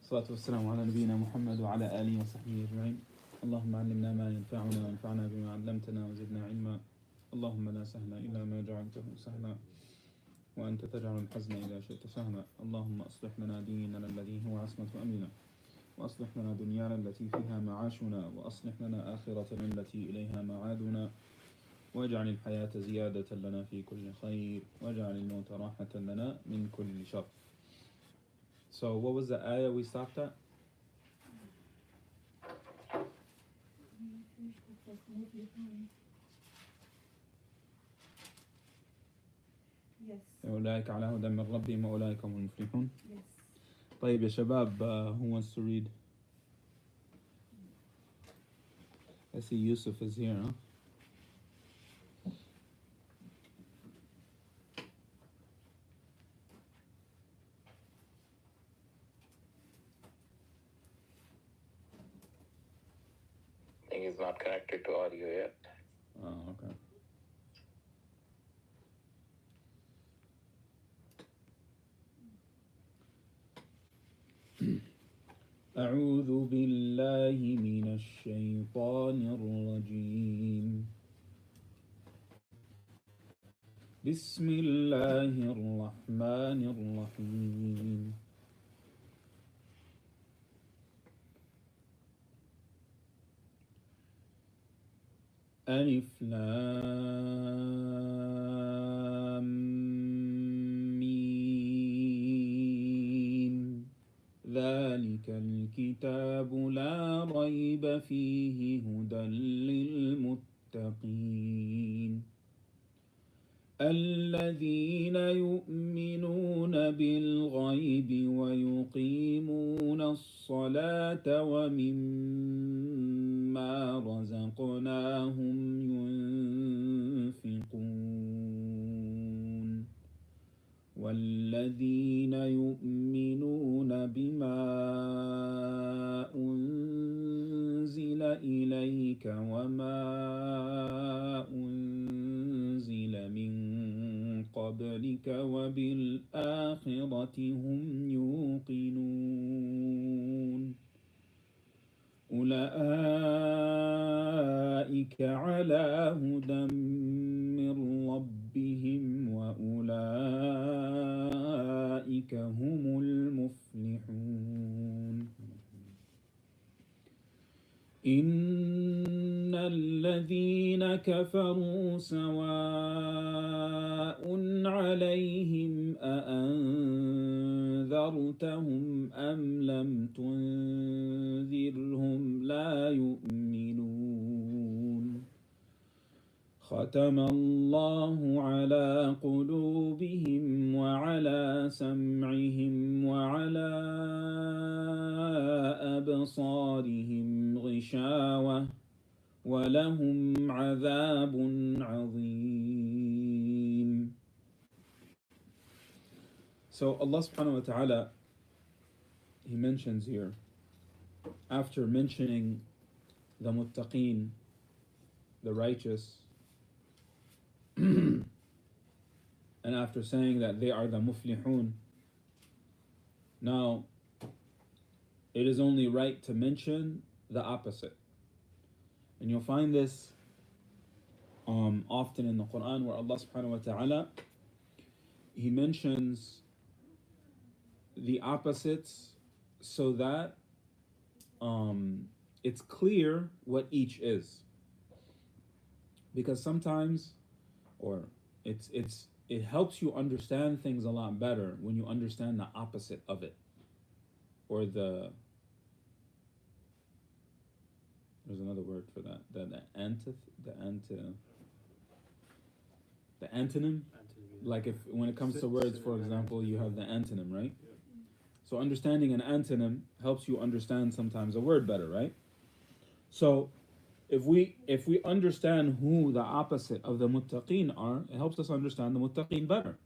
الصلاة والسلام على نبينا محمد وعلى آله وصحبه أجمعين. اللهم علمنا ما ينفعنا وانفعنا بما علمتنا وزدنا علما. اللهم لا سهل إلا ما جعلته سهلا وأنت تجعل الحزن إذا شئت سهلا. اللهم أصلح لنا ديننا الذي هو عصمة أمرنا، وأصلح لنا دنيانا التي فيها معاشنا، وأصلح لنا آخرتنا التي إليها معادنا، واجعل الحياة زيادة لنا في كل خير، واجعل الموت راحة لنا من كل شر. So what was the ayah we stopped at? Yes. أولئك على هدى من ربهم وأولئك هم المفلحون. Yes. طيب يا شباب, who wants to read? I see Yusuf is here, huh? I think he's not connected to audio yet. Oh, okay. أعوذ بالله من الشيطان الرجيم. بسم الله الرحمن الرحيم. ألف لام ميم. ذلك الكتاب لا ريب فيه هدى للمتقين الذين يؤمنون بالغيب ويقيمون الصلاة ومما رزقناهم ينفقون والذين يؤمنون بما أنزل إليك وما أنزل من قبلك وبالآخرة هم يوقنون أولئك على هدى من ربهم وأولئك هم المفلحون. إن الذين كفروا سواء عليهم أأنذرتهم أم لم تنذرهم لا يؤمنون. ختم الله على قلوبهم وعلى سمعهم وعلى أبصارهم غشاوة ولهم عذاب عظيم. So Allah subhanahu wa ta'ala, He mentions here, after mentioning the muttaqeen, the righteous, and after saying that they are the muflihun, now it is only right to mention the opposite. And you'll find this often in the Quran, where Allah subhanahu wa ta'ala, He mentions the opposites so that it's clear what each is. Because sometimes, or it helps you understand things a lot better when you understand the opposite of it, or there's another word for that, the antonym. Like if when it comes to words, for example, you have the antonym, right? So understanding an antonym helps you understand sometimes a word better, right? So if we understand who the opposite of the muttaqeen are, it helps us understand the muttaqeen better.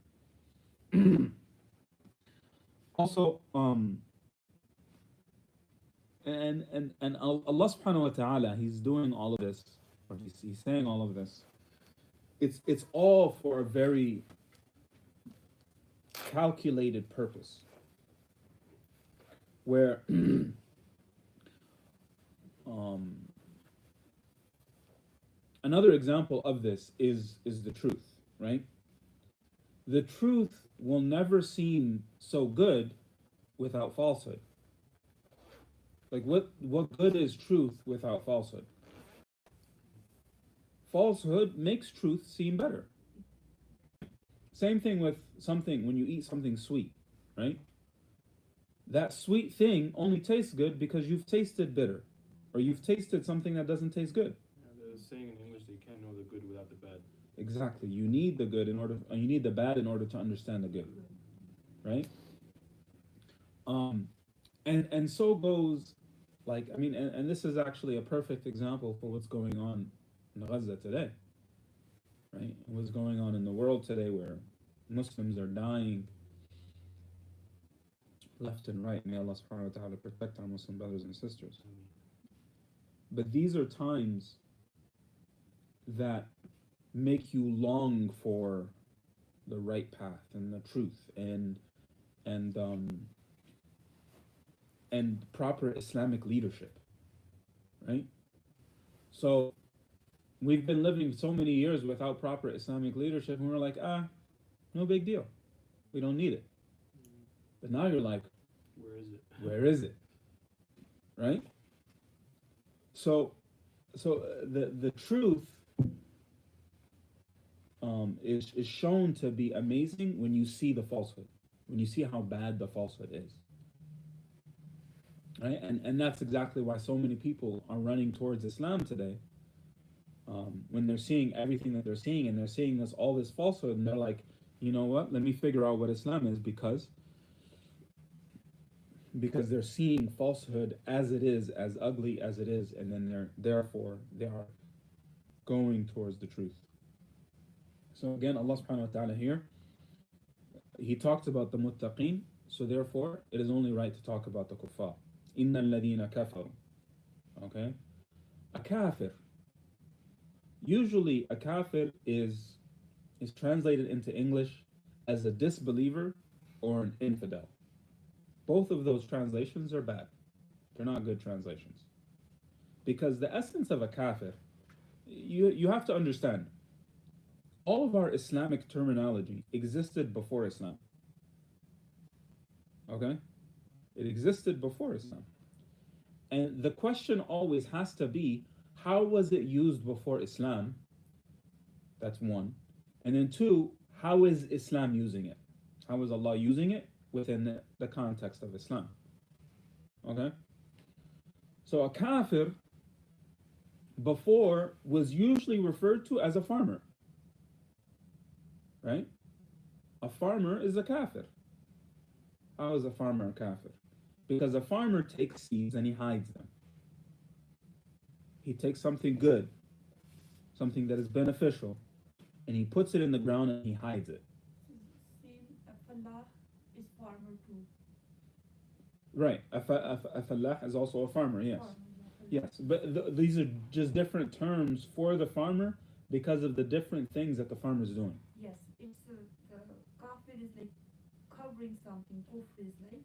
Also, and Allah subhanahu wa ta'ala, He's doing all of this, or He's saying all of this. It's all for a very calculated purpose. where um, another example of this is the truth, right? The truth will never seem so good without falsehood. Like what good is truth without falsehood? Falsehood makes truth seem better. Same thing with something when you eat something sweet, right? That sweet thing only tastes good because you've tasted bitter, or you've tasted something that doesn't taste good. Yeah, there's a saying in English that you can't know the good without the bad. Exactly. You need the good in order. You need the bad in order to understand the good, right? Um, and so goes, like I mean, and this is actually a perfect example for what's going on in Gaza today, right? What's going on in the world today, where Muslims are dying left and right. May Allah subhanahu wa ta'ala protect our Muslim brothers and sisters. But these are times that make you long for the right path and the truth and and proper Islamic leadership, right? So we've been living so many years without proper Islamic leadership, and we're like, no big deal, we don't need it. But now you're like, where is it? Where is it? Right? So the truth is shown to be amazing when you see the falsehood, when you see how bad the falsehood is. Right? And that's exactly why so many people are running towards Islam today. When they're seeing everything that they're seeing, and they're seeing all this falsehood, and they're like, you know what? Let me figure out what Islam is, because they're seeing falsehood as it is, as ugly as it is, and then they are going towards the truth. So again, Allah subhanahu wa ta'ala here, He talks about the muttaqeen, so therefore it is only right to talk about the kuffar. Inna alladhina kafaru. Okay? A kafir. Usually a kafir is translated into English as a disbeliever or an infidel. Both of those translations are bad. They're not good translations. Because the essence of a kafir, you have to understand, all of our Islamic terminology existed before Islam. Okay? It existed before Islam. And the question always has to be, how was it used before Islam? That's one. And then two, how is Islam using it? How is Allah using it within the context of Islam? Okay? So a kafir before was usually referred to as a farmer. Right? A farmer is a kafir. How is a farmer a kafir? Because a farmer takes seeds and he hides them. He takes something good, something that is beneficial, and he puts it in the ground and he hides it. Same, Falah is farmer too. Right. A falah is also a farmer, yes. Farmer, Yes, but these are just different terms for the farmer because of the different things that the farmer is doing. Yes, it's the kafir is like covering something. Kufr is like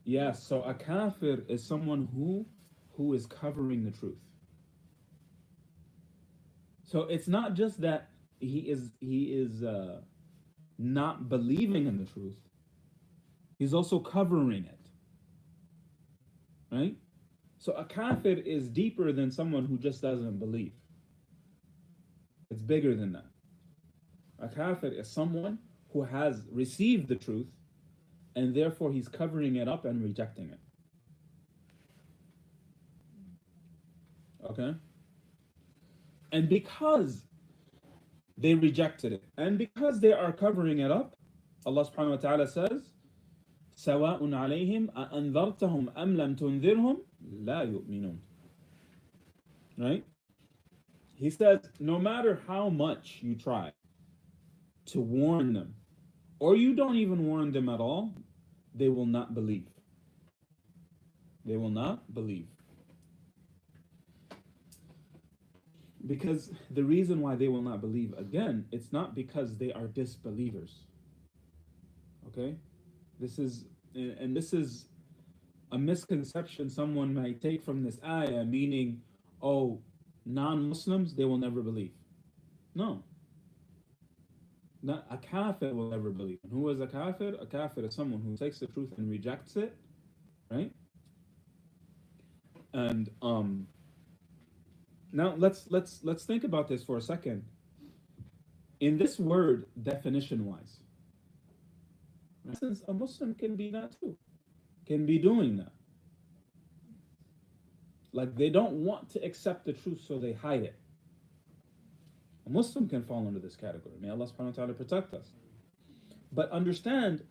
Yes, so a kafir is someone who is covering the truth. So it's not just that he is not believing in the truth. He's also covering it. Right? So a kafir is deeper than someone who just doesn't believe. It's bigger than that. A kafir is someone who has received the truth, and therefore he's covering it up and rejecting it. Okay? And because they rejected it, and because they are covering it up, Allah subhanahu wa ta'ala says, سَوَاءٌ عَلَيْهِمْ أَأَنذَرْتَهُمْ أَمْ لَمْ تُنذِرْهُمْ لَا يُؤْمِنُونَ. Right? He says, no matter how much you try to warn them, or you don't even warn them at all, they will not believe. They will not believe. Because the reason why they will not believe, again, it's not because they are disbelievers. Okay? This is a misconception someone might take from this ayah, meaning, oh, non-Muslims, they will never believe. No. Not a kafir will never believe. And who is a kafir? A kafir is someone who takes the truth and rejects it, right? And now let's think about this for a second. In this word, definition-wise, since a Muslim can be that too, can be doing that. Like they don't want to accept the truth, so they hide it. A Muslim can fall into this category. May Allah subhanahu wa ta'ala protect us. But understand,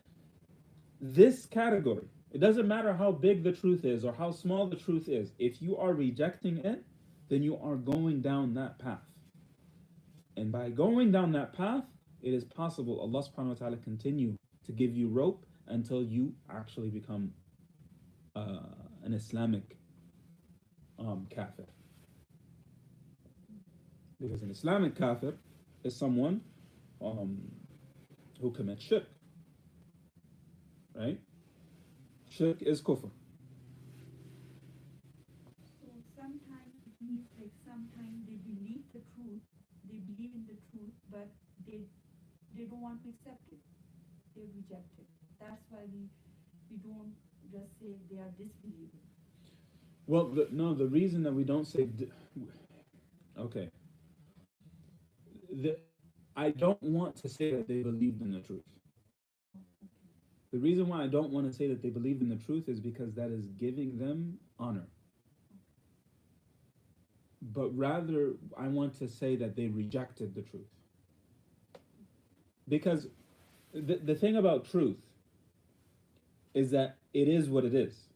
this category, it doesn't matter how big the truth is or how small the truth is, if you are rejecting it, then you are going down that path. And by going down that path, it is possible Allah subhanahu wa ta'ala continue to give you rope until you actually become an Islamic kafir. Because an Islamic kafir is someone who commits shirk. Right? Shirk is kufr. So sometimes it means like sometimes they believe the truth, they believe in the truth, but they don't want to accept it. They reject it. That's why we don't just say they are disbelieving. Well, the reason that we don't say, okay, I don't want to say that they believed in the truth. The reason why I don't want to say that they believe in the truth is because that is giving them honor. But rather, I want to say that they rejected the truth. Because the thing about truth is that it is what it is.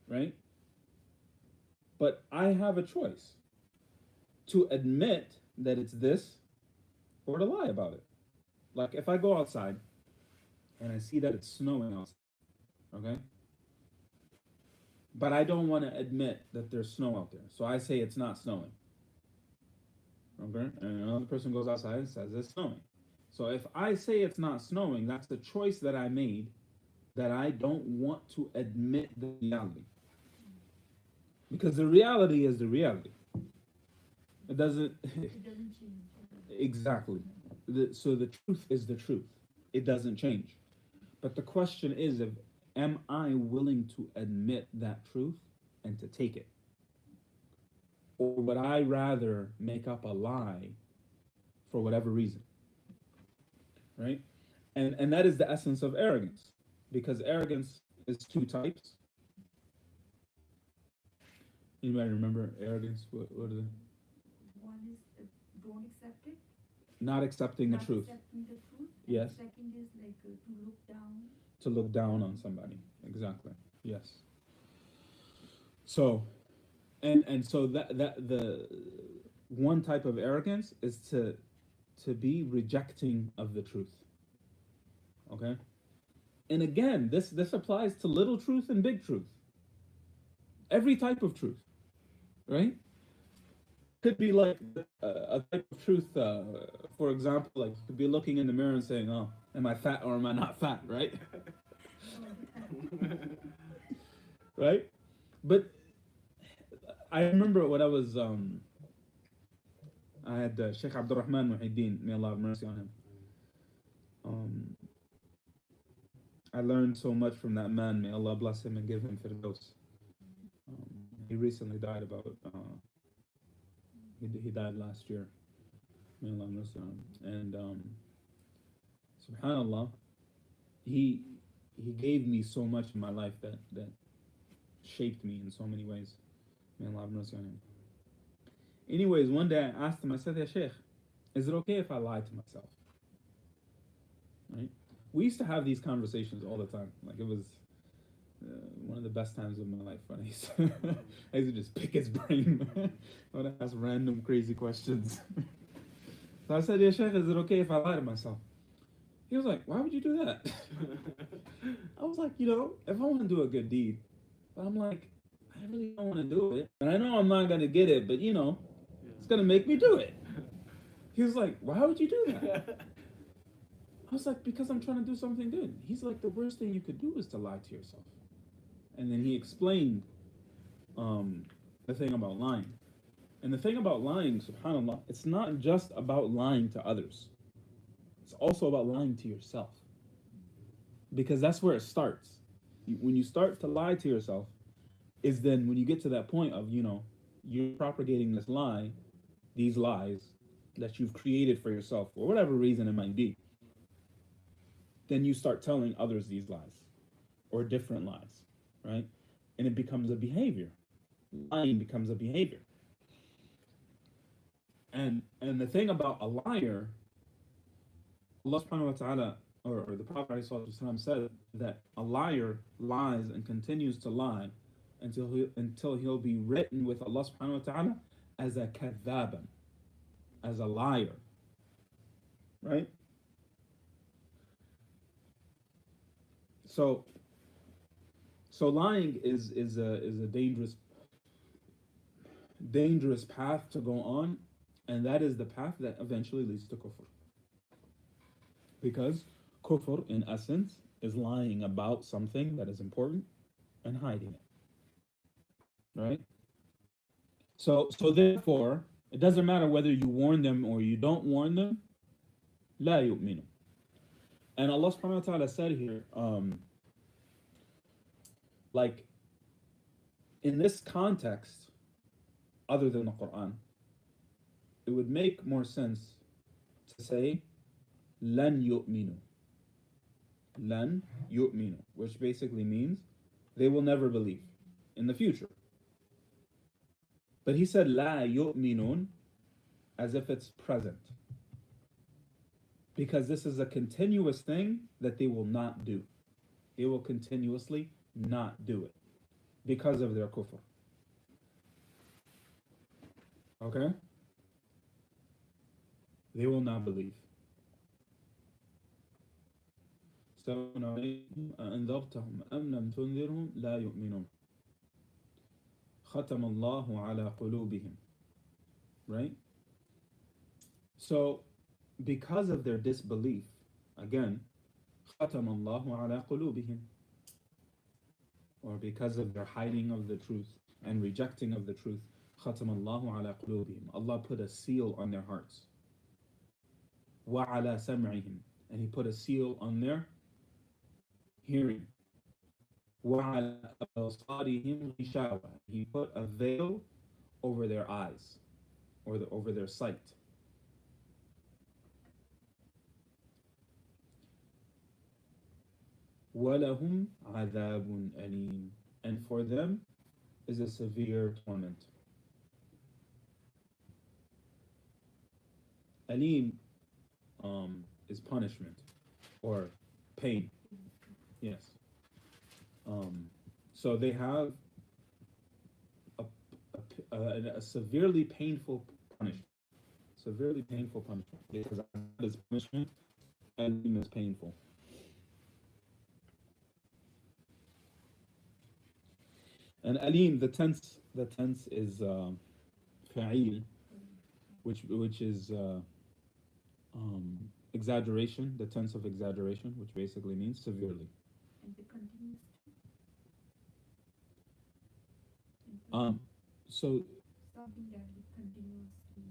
Right? But I have a choice to admit that it's this or to lie about it. Like if I go outside and I see that it's snowing outside, okay? But I don't want to admit that there's snow out there. So I say it's not snowing. Okay? And another person goes outside and says it's snowing. So if I say it's not snowing, that's the choice that I made, that I don't want to admit the reality. Because the reality is the reality. It doesn't change. Exactly. So the truth is the truth. It doesn't change. But the question is, am I willing to admit that truth and to take it? Or would I rather make up a lie for whatever reason? Right? And that is the essence of arrogance. Because arrogance is two types. Anybody remember arrogance? What are they? One is don't accept it. Not accepting the Not truth. accepting the truth. Yes. And second is like to look down. To look down on somebody. Exactly. Yes. So, and so that the one type of arrogance is to be rejecting of the truth. Okay? And again, this applies to little truth and big truth. Every type of truth. Right? Could be like a type of truth, for example, like you could be looking in the mirror and saying, oh, am I fat or am I not fat, right? Right? But I remember when I was, I had Sheikh Abdul Rahman Muhyiddin, may Allah have mercy on him. I learned so much from that man, may Allah bless him and give him firdaus. He recently died he died last year. May Allah have mercy on him. And subhanallah, he gave me so much in my life that shaped me in so many ways. May Allah have mercy on him. Anyways, one day I asked him, I said, "Ya Sheikh, is it okay if I lie to myself?" Right? We used to have these conversations all the time. Like it was one of the best times of my life when I used to just pick his brain. I would ask random crazy questions. So I said, "Ya Sheikh, is it okay if I lie to myself?" He was like, "Why would you do that?" I was like, if I want to do a good deed, but I'm like, I really don't want to do it. And I know I'm not going to get it, but it's going to make me do it. He was like, "Why would you do that?" I was like, "Because I'm trying to do something good." He's like, "The worst thing you could do is to lie to yourself." And then he explained the thing about lying. And the thing about lying, subhanAllah, it's not just about lying to others. It's also about lying to yourself. Because that's where it starts. When you start to lie to yourself, is then when you get to that point of, you're propagating this lie, these lies that you've created for yourself, for whatever reason it might be, then you start telling others these lies or different lies, right? And it becomes a behavior. Lying becomes a behavior. And the thing about a liar, Allah subhanahu wa ta'ala, or the Prophet ﷺ said that a liar lies and continues to lie until he'll be written with Allah subhanahu wa ta'ala as a kadhaban, as a liar. Right? So lying is a dangerous path to go on, and that is the path that eventually leads to kufr. Because kufr, in essence, is lying about something that is important and hiding it. Right? So therefore, it doesn't matter whether you warn them or you don't warn them, لا يؤمنون. And Allah subhanahu wa ta'ala said here, like, in this context, other than the Quran, it would make more sense to say, لن يؤمنوا. لن يؤمنوا, which basically means they will never believe in the future. But he said لا يؤمنون as if it's present. Because this is a continuous thing that they will not do. They will continuously not do it because of their kufr. Okay? They will not believe. سواء عليهم أأنذرتهم أم لم تنذرهم لا يؤمنون ختم الله على قلوبهم. Right? So, because of their disbelief, again, ختم الله على قلوبهم, or because of their hiding of the truth and rejecting of the truth, ختم الله على قلوبهم. Allah put a seal on their hearts. وعلى سمعهم, and He put a seal on their hearing. وعلى أبصارهم غشاوة, He put a veil over their eyes, or over their sight. وَلَهُمْ عَذَابٌ أَلِيمٌ, and for them is a severe torment. Alim is punishment or pain. Yes. So they have a severely painful punishment. Severely painful punishment, because Azab is punishment and Alim is painful. And Alim, the tense is fa'il, which is exaggeration, the tense of exaggeration, which basically means severely. And the continuous. So Something that is continuously.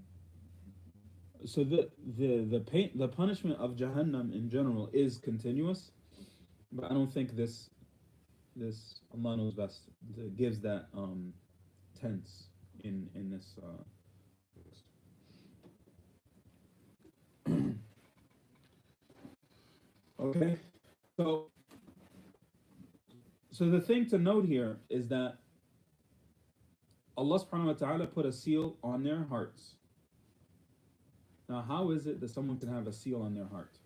so the punishment of Jahannam in general is continuous, but I don't think this Allah knows best gives that tense in this. Okay, so the thing to note here is that Allah subhanahu wa ta'ala put a seal on their hearts. Now, how is it that someone can have a seal on their heart?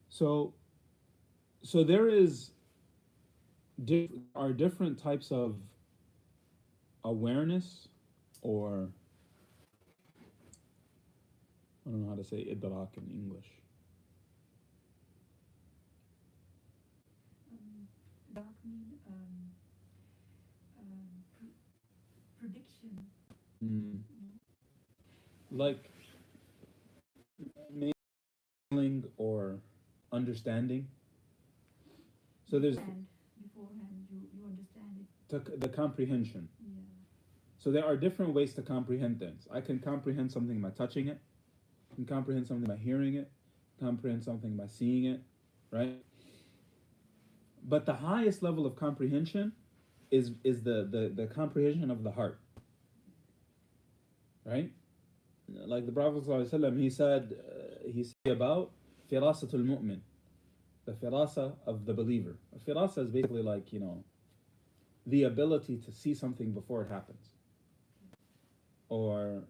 So there are different types of awareness, or I don't know how to say idrak in English. Idraq mean prediction. Mm. Like maybe feeling or understanding. So there's And beforehand, you understand it. the comprehension. Yeah. So there are different ways to comprehend things. I can comprehend something by touching it. I can comprehend something by hearing it. Comprehend something by seeing it, right? But the highest level of comprehension is the comprehension of the heart, right? Like the Prophet ﷺ, he said about firasatul mu'min, the firasa of the believer. A firasa is basically like, the ability to see something before it happens. Or,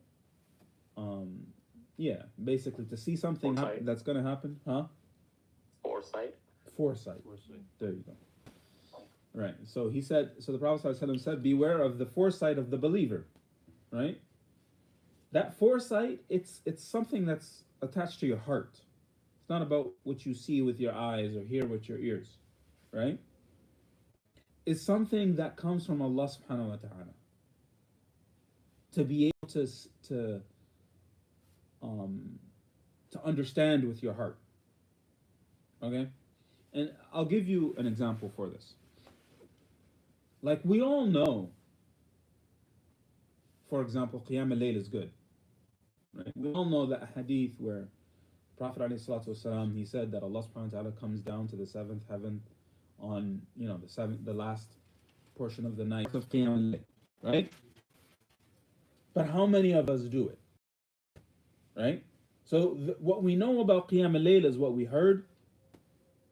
yeah, basically to see something that's going to happen, huh? Foresight. Foresight. Foresight. There you go. Right. So he said, so the Prophet ﷺ said, beware of the foresight of the believer, right? That foresight, it's something that's attached to your heart. It's not about what you see with your eyes or hear with your ears, right? It's something that comes from Allah subhanahu wa ta'ala. To be able to understand with your heart. Okay? And I'll give you an example for this. Like we all know, for example, Qiyam al-Layl is good. Right? We all know that hadith where Prophet ﷺ, he said that Allah subhanahu wa ta'ala comes down to the seventh heaven on, the last portion of the night of Qiyam al-Layl, right? But how many of us do it? Right? So what we know about Qiyam al-Layl is what we heard.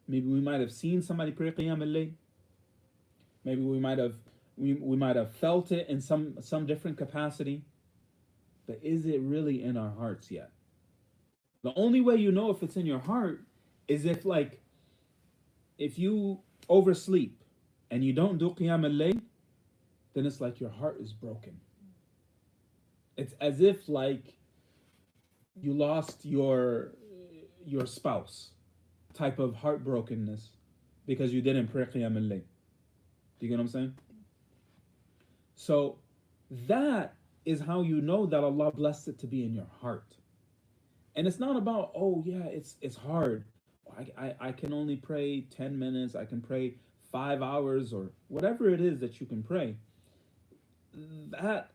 Maybe we might have seen somebody pray Qiyam al-Layl. Maybe we might have felt it in some different capacity. But is it really in our hearts yet? The only way you know if it's in your heart is if you oversleep and you don't do Qiyam al-Layl, then it's like your heart is broken. It's as if like you lost your spouse type of heartbrokenness because you didn't pray Qiyam al-Layl. Do you get what I'm saying? So that is how you know that Allah blessed it to be in your heart. And it's not about, oh yeah, it's hard. I can only pray 10 minutes, I can pray 5 hours, or whatever it is that you can pray. That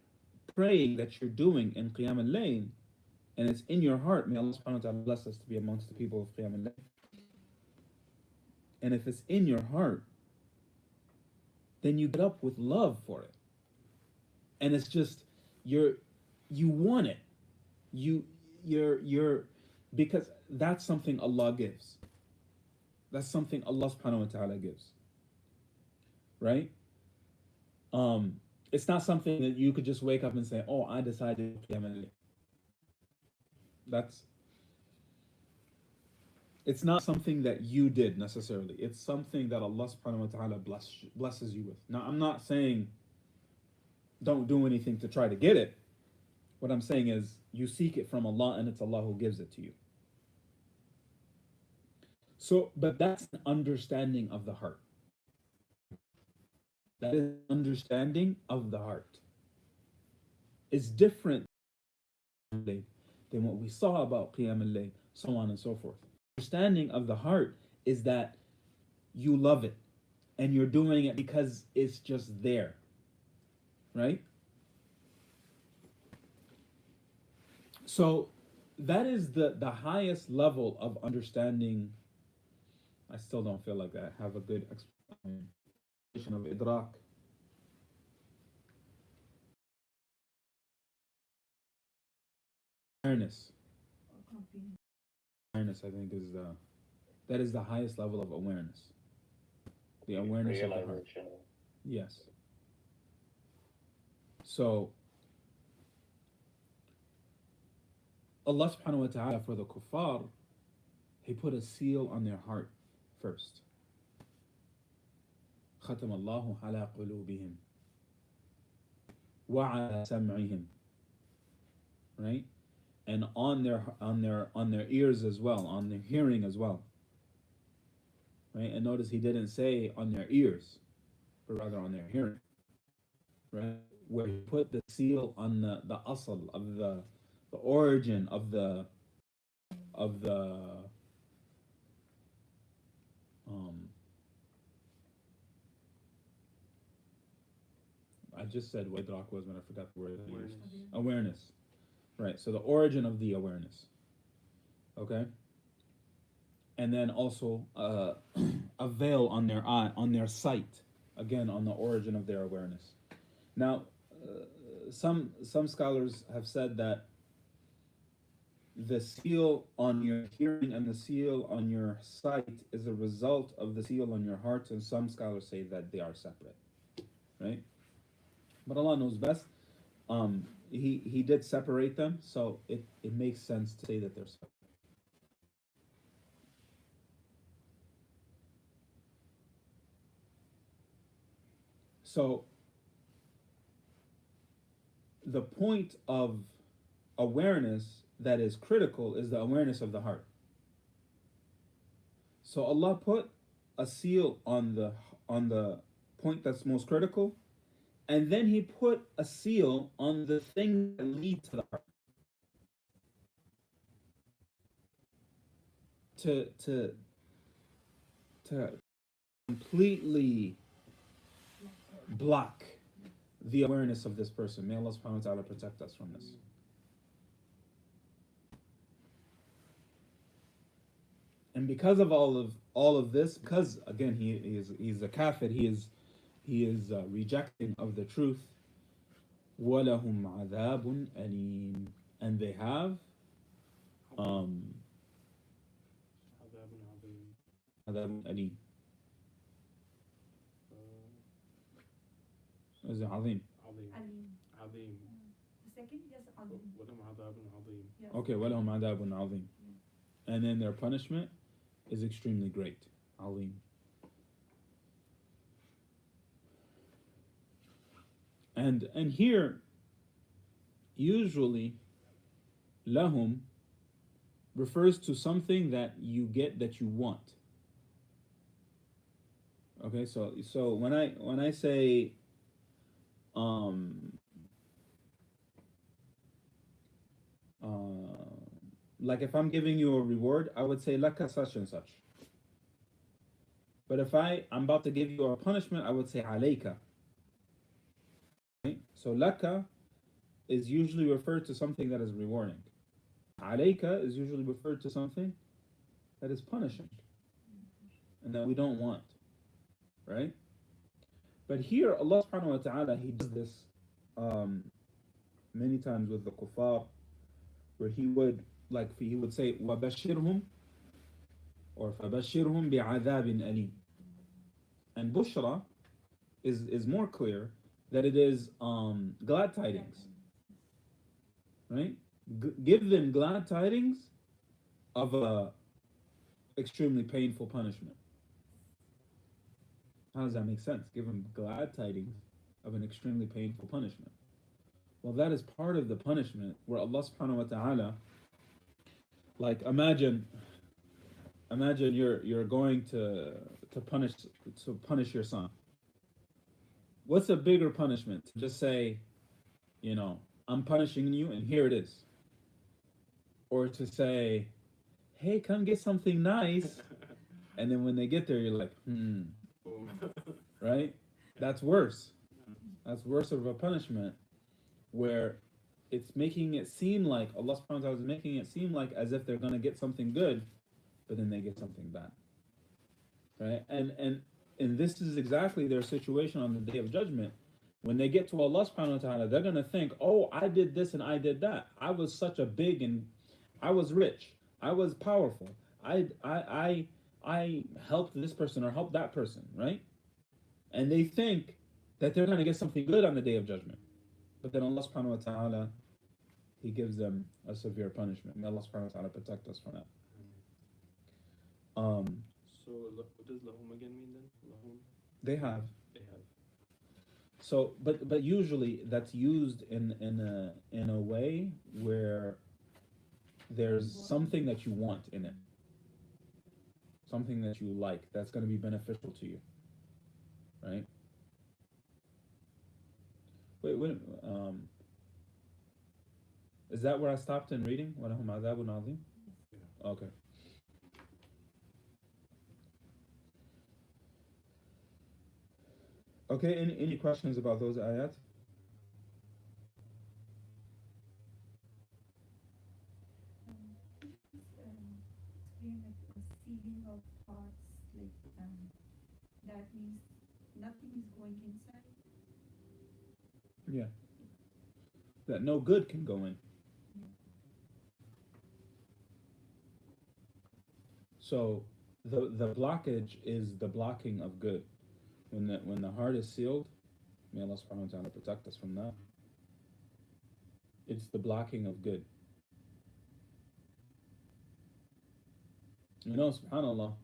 praying that you're doing in Qiyam al-Layl, and it's in your heart, may Allah subhanahu wa ta'ala bless us to be amongst the people of Qiyam al-Layl. And if it's in your heart, then you get up with love for it. And it's just, you want it. You're because that's something Allah gives. That's something Allah subhanahu wa ta'ala gives. Right? It's not something that you could just wake up and say, oh, I decided Qiyam al-Layl. It's not something that you did necessarily. It's something that Allah subhanahu wa ta'ala blesses you with. Now, I'm not saying don't do anything to try to get it. What I'm saying is you seek it from Allah and it's Allah who gives it to you. So, but that's an understanding of the heart. That is understanding of the heart. It's different than what we saw about Qiyam al-Layl, so on and so forth. Understanding of the heart is that you love it and you're doing it because it's just there. Right? So that is the highest level of understanding. I still don't feel like I have a good explanation of idrak. Awareness. Awareness, I think, that is the highest level of awareness. The awareness of the heart. Yes. So Allah subhanahu wa ta'ala, for the kuffar, He put a seal on their heart first. ختم الله على قلوبهم وعلى سمعهم. Right? And on their ears as well, on their hearing as well. right? And notice he didn't say on their ears, but rather on their hearing, right? Where he put the seal on the asl of the origin of the um I just said what idrak was, but I forgot the word that I used. Awareness. Awareness. Right. So the origin of the awareness. Okay. And then also a veil on their eye, on their sight. Again, on the origin of their awareness. Now, some scholars have said that the seal on your hearing and the seal on your sight is a result of the seal on your heart, and some scholars say that they are separate, right? But Allah knows best. He did separate them, so it makes sense to say that they're separate. So the point of awareness that is critical is the awareness of the heart. So Allah put a seal on the point that's most critical, and then He put a seal on the thing that lead to the heart. To completely block the awareness of this person. May Allah subhanahu wa ta'ala protect us from this. And because of all of this, because again he's a kafir, he is rejecting of the truth. وَلَهُمْ عَذَابٌ أَلِيمٌ, and they have عذاب أليم. Is it عظيم? Alim. عظيم. The second, yes, Alim. ولهم عذاب عظيم. Yes. Okay, وَلَهُمْ عَذَابٌ عظيم. And then their punishment is extremely great. عظيم. And here, usually, lahum refers to something that you get that you want. Okay, so when I say like if I'm giving you a reward, I would say laka such and such. But if I'm about to give you a punishment, I would say alayka. Right? So laka is usually referred to something that is rewarding. Alayka is usually referred to something that is punishing and that we don't want. Right? But here Allah subhanahu wa ta'ala, He does this many times with the kuffar, where He would say وَبَشِّرْهُمْ or فَبَشِّرْهُمْ بِعَذَابٍ أَلِيمٍ. And bushra is more clear that it is glad tidings. Right? Give them glad tidings of a extremely painful punishment. How does that make sense? Give them glad tidings of an extremely painful punishment. Well, that is part of the punishment where Allah subhanahu wa ta'ala, like imagine you're going to punish your son. What's a bigger punishment? To just say, I'm punishing you and here it is. Or to say, hey, come get something nice. And then when they get there, you're like, right? That's worse. That's worse of a punishment, where it's making it seem like Allah subhanahu wa ta'ala is making it seem like as if they're going to get something good, but then they get something bad. Right? And this is exactly their situation on the Day of Judgment. When they get to Allah subhanahu wa ta'ala, they're going to think, oh, I did this and I did that. I was such a big, and I was rich. I was powerful. I helped this person or helped that person, right? And they think that they're going to get something good on the Day of Judgment. But then Allah subhanahu wa ta'ala, He gives them a severe punishment. May Allah subhanahu wa ta'ala protect us from that. So what does lahum again mean then? Lahum? They have. They have. So, but usually that's used in a way where there's something that you want in it. something that you like, that's going to be beneficial to you, right? Wait, is that where I stopped in reading? وَلَهُمْ عَذَابٌ عَظِيمٌ? Yeah. Okay. Okay, any questions about those ayat? Please explain like a sealing of thoughts, like that means nothing is going inside. Yeah. That no good can go in. So the blockage is the blocking of good. When the heart is sealed, may Allah subhanahu wa ta'ala protect us from that. It's the blocking of good. You know, subhanAllah,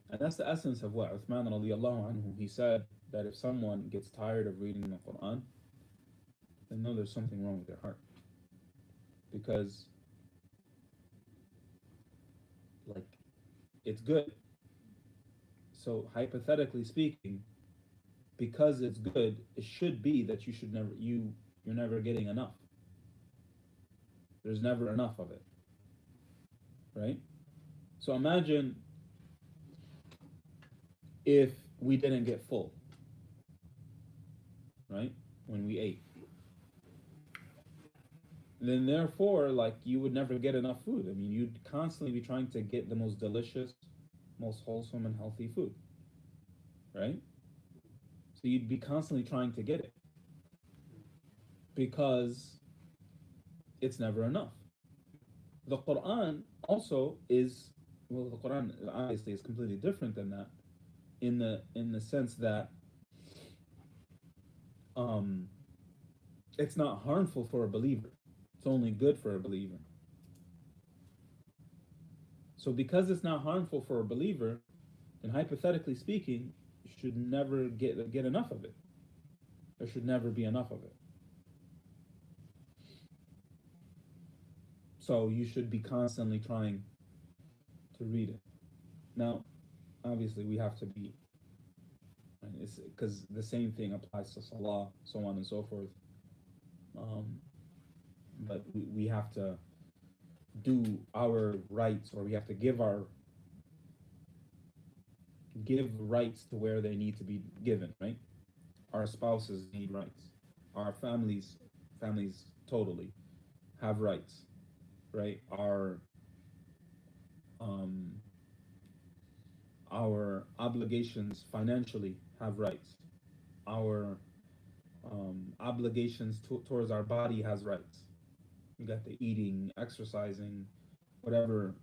and that's the essence of what Uthman radiallahu anhu, he said that if someone gets tired of reading the Quran, then know there's something wrong with their heart. Because, like, it's good. So hypothetically speaking, because it's good, it should be that you're never getting enough. There's never enough of it. Right? So imagine if we didn't get full, right? When we ate. Then therefore, like, you would never get enough food. I mean, you'd constantly be trying to get the most delicious, most wholesome and healthy food. Right? So you'd be constantly trying to get it. Because it's never enough. The Quran also is, well, the Quran obviously is completely different than that, in the sense that it's not harmful for a believer. It's only good for a believer. So because it's not harmful for a believer, then hypothetically speaking, you should never get enough of it. There should never be enough of it. So you should be constantly trying to read it. Now, obviously, we have to be, because the same thing applies to salah, so on and so forth. But we have to do our rights, or we have to give rights to where they need to be given, right? Our spouses need rights. Our families totally have rights, right? Our obligations financially have rights. Our obligations towards our body has rights. You got the eating, exercising, whatever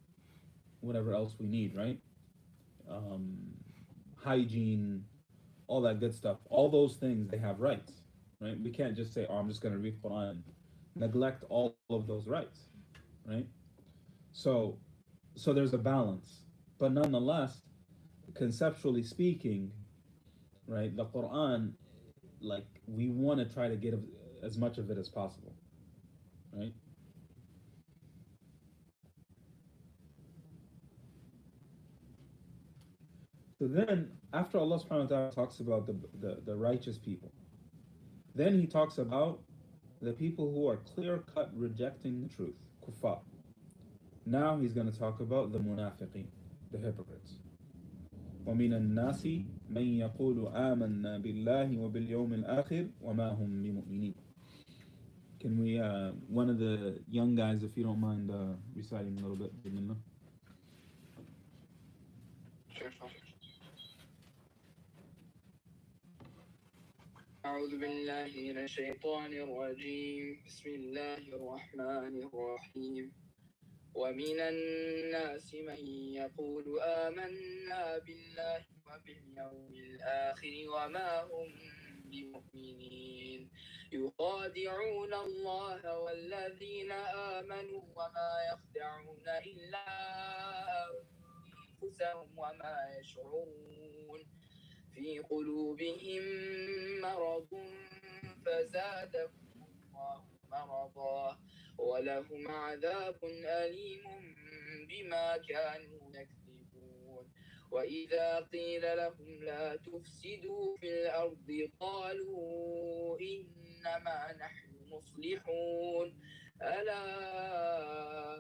else we need, right? Hygiene, all that good stuff. All those things, they have rights, right? We can't just say, "Oh, I'm just going to read Quran," and neglect all of those rights, right? So there's a balance, but nonetheless, conceptually speaking, right? The Quran, like, we want to try to get as much of it as possible, right? So then, after Allah subhanahu wa ta'ala talks about the righteous people, then he talks about the people who are clear-cut rejecting the truth, kuffar. Now he's going to talk about the munafiqeen, the hypocrites. وَمِنَ النَّاسِ مَنْ يَقُولُ آمَنَّا بِاللَّهِ وَبِالْيَوْمِ الْآخِرِ وَمَا هُمْ بِمُؤْمِنِينَ. Can we, one of the young guys, if you don't mind reciting a little bit, bismillah. أعوذ بالله من الشيطان الرجيم بسم الله الرحمن الرحيم ومن الناس من يقول آمنا بالله وباليوم الآخر وما هم بمؤمنين يخادعون الله والذين آمنوا وما يخدعون إلا أنفسهم وما يشعرون في قلوبهم مرض فزادهم الله مرضا ولهم عذاب أليم بما كانوا يكذبون وإذا قيل لهم لا تفسدوا في الأرض قالوا إنما نحن مصلحون ألا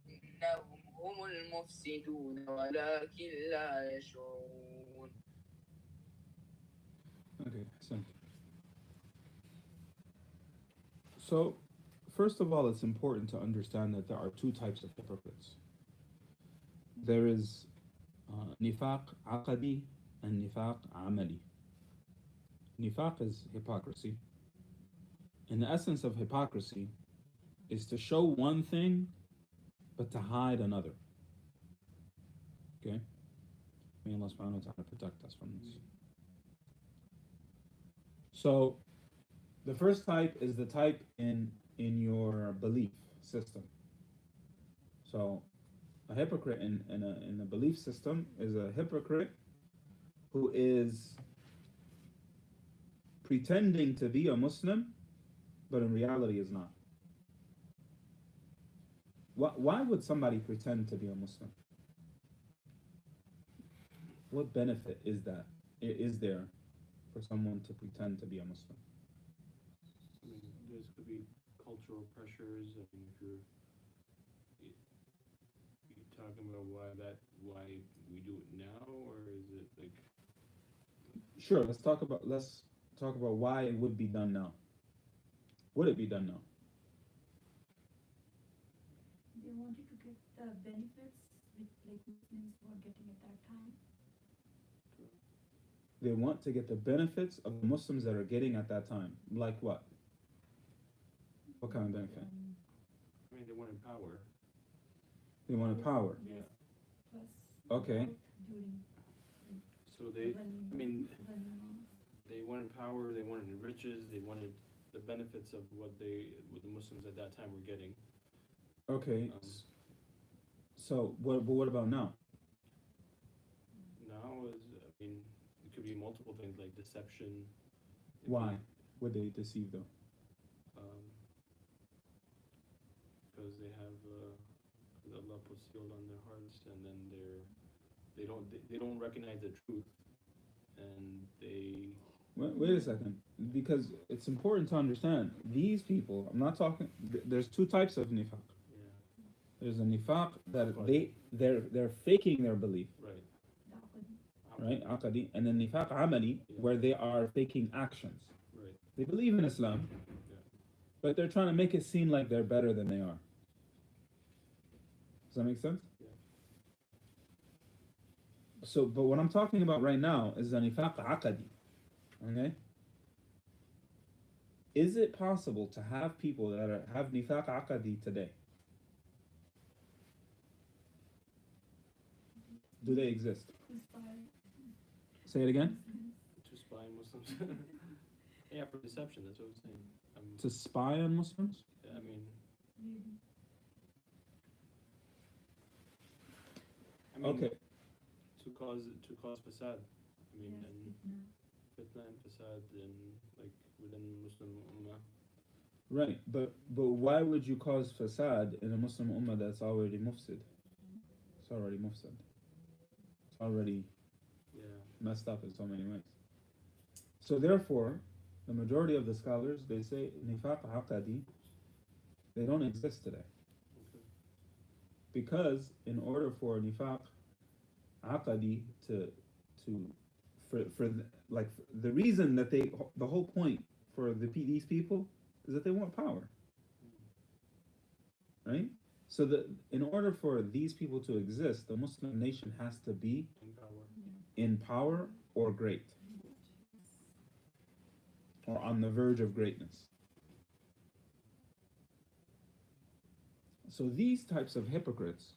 إنهم هم المفسدون ولكن لا يشعرون. Okay, so first of all, it's important to understand that there are two types of hypocrites. There is nifaq aqadi and nifaq amali. Nifaq is hypocrisy. And the essence of hypocrisy is to show one thing but to hide another. Okay? May Allah subhanahu wa ta'ala protect us from this. So the first type is the type in your belief system. So a hypocrite in a belief system is a hypocrite who is pretending to be a Muslim, but in reality is not. Why would somebody pretend to be a Muslim? What benefit is there for someone to pretend to be a Muslim? I mean, there could be cultural pressures. I mean, if you're talking about why we do it now, or is it like? Sure. Let's talk about why it would be done now. Would it be done now? They wanted to get the benefits which like Muslims were getting at that time. They want to get the benefits of the Muslims that are getting at that time. Like what? What kind of benefit? I mean, they wanted power. They wanted power. Yes. Plus Okay. during So they, I mean, Running they wanted power. They wanted riches. They wanted the benefits of what the Muslims at that time were getting. Okay. So what about now? Now is, I mean, it could be multiple things like deception. It could Why be, would they deceive though? because they have Allah puts sealed on their hearts, and then they don't recognize the truth, and they. Wait a second, because it's important to understand these people. I'm not talking. There's two types of nifaq. Yeah. There's a nifaq that they're faking their belief, Right. right? Aqadi, and then nifaq amali, where they are faking actions. Right. They believe in Islam, Yeah. but they're trying to make it seem like they're better than they are. Does that make sense? Yeah. So, but what I'm talking about right now is the nifaq aqadi. Okay? Is it possible to have people that have nifaq aqadi today? Do they exist? Say it again. To spy on Muslims. Yeah, for deception. That's what I'm saying. To spy on Muslims? I mean, Okay. To cause fasad. I mean, and fitna and fasad in like within Muslim ummah. Right, but why would you cause fasad in a Muslim ummah that's already mufsid? It's already mufsid. It's already messed up in so many ways. So therefore, the majority of the scholars, they say nifaq aqadi, they don't exist today. Okay. Because in order for nifaq aqadi the reason that the whole point for these people is that they want power, right? So that in order for these people to exist, the Muslim nation has to be in power or great, or on the verge of greatness. So these types of hypocrites,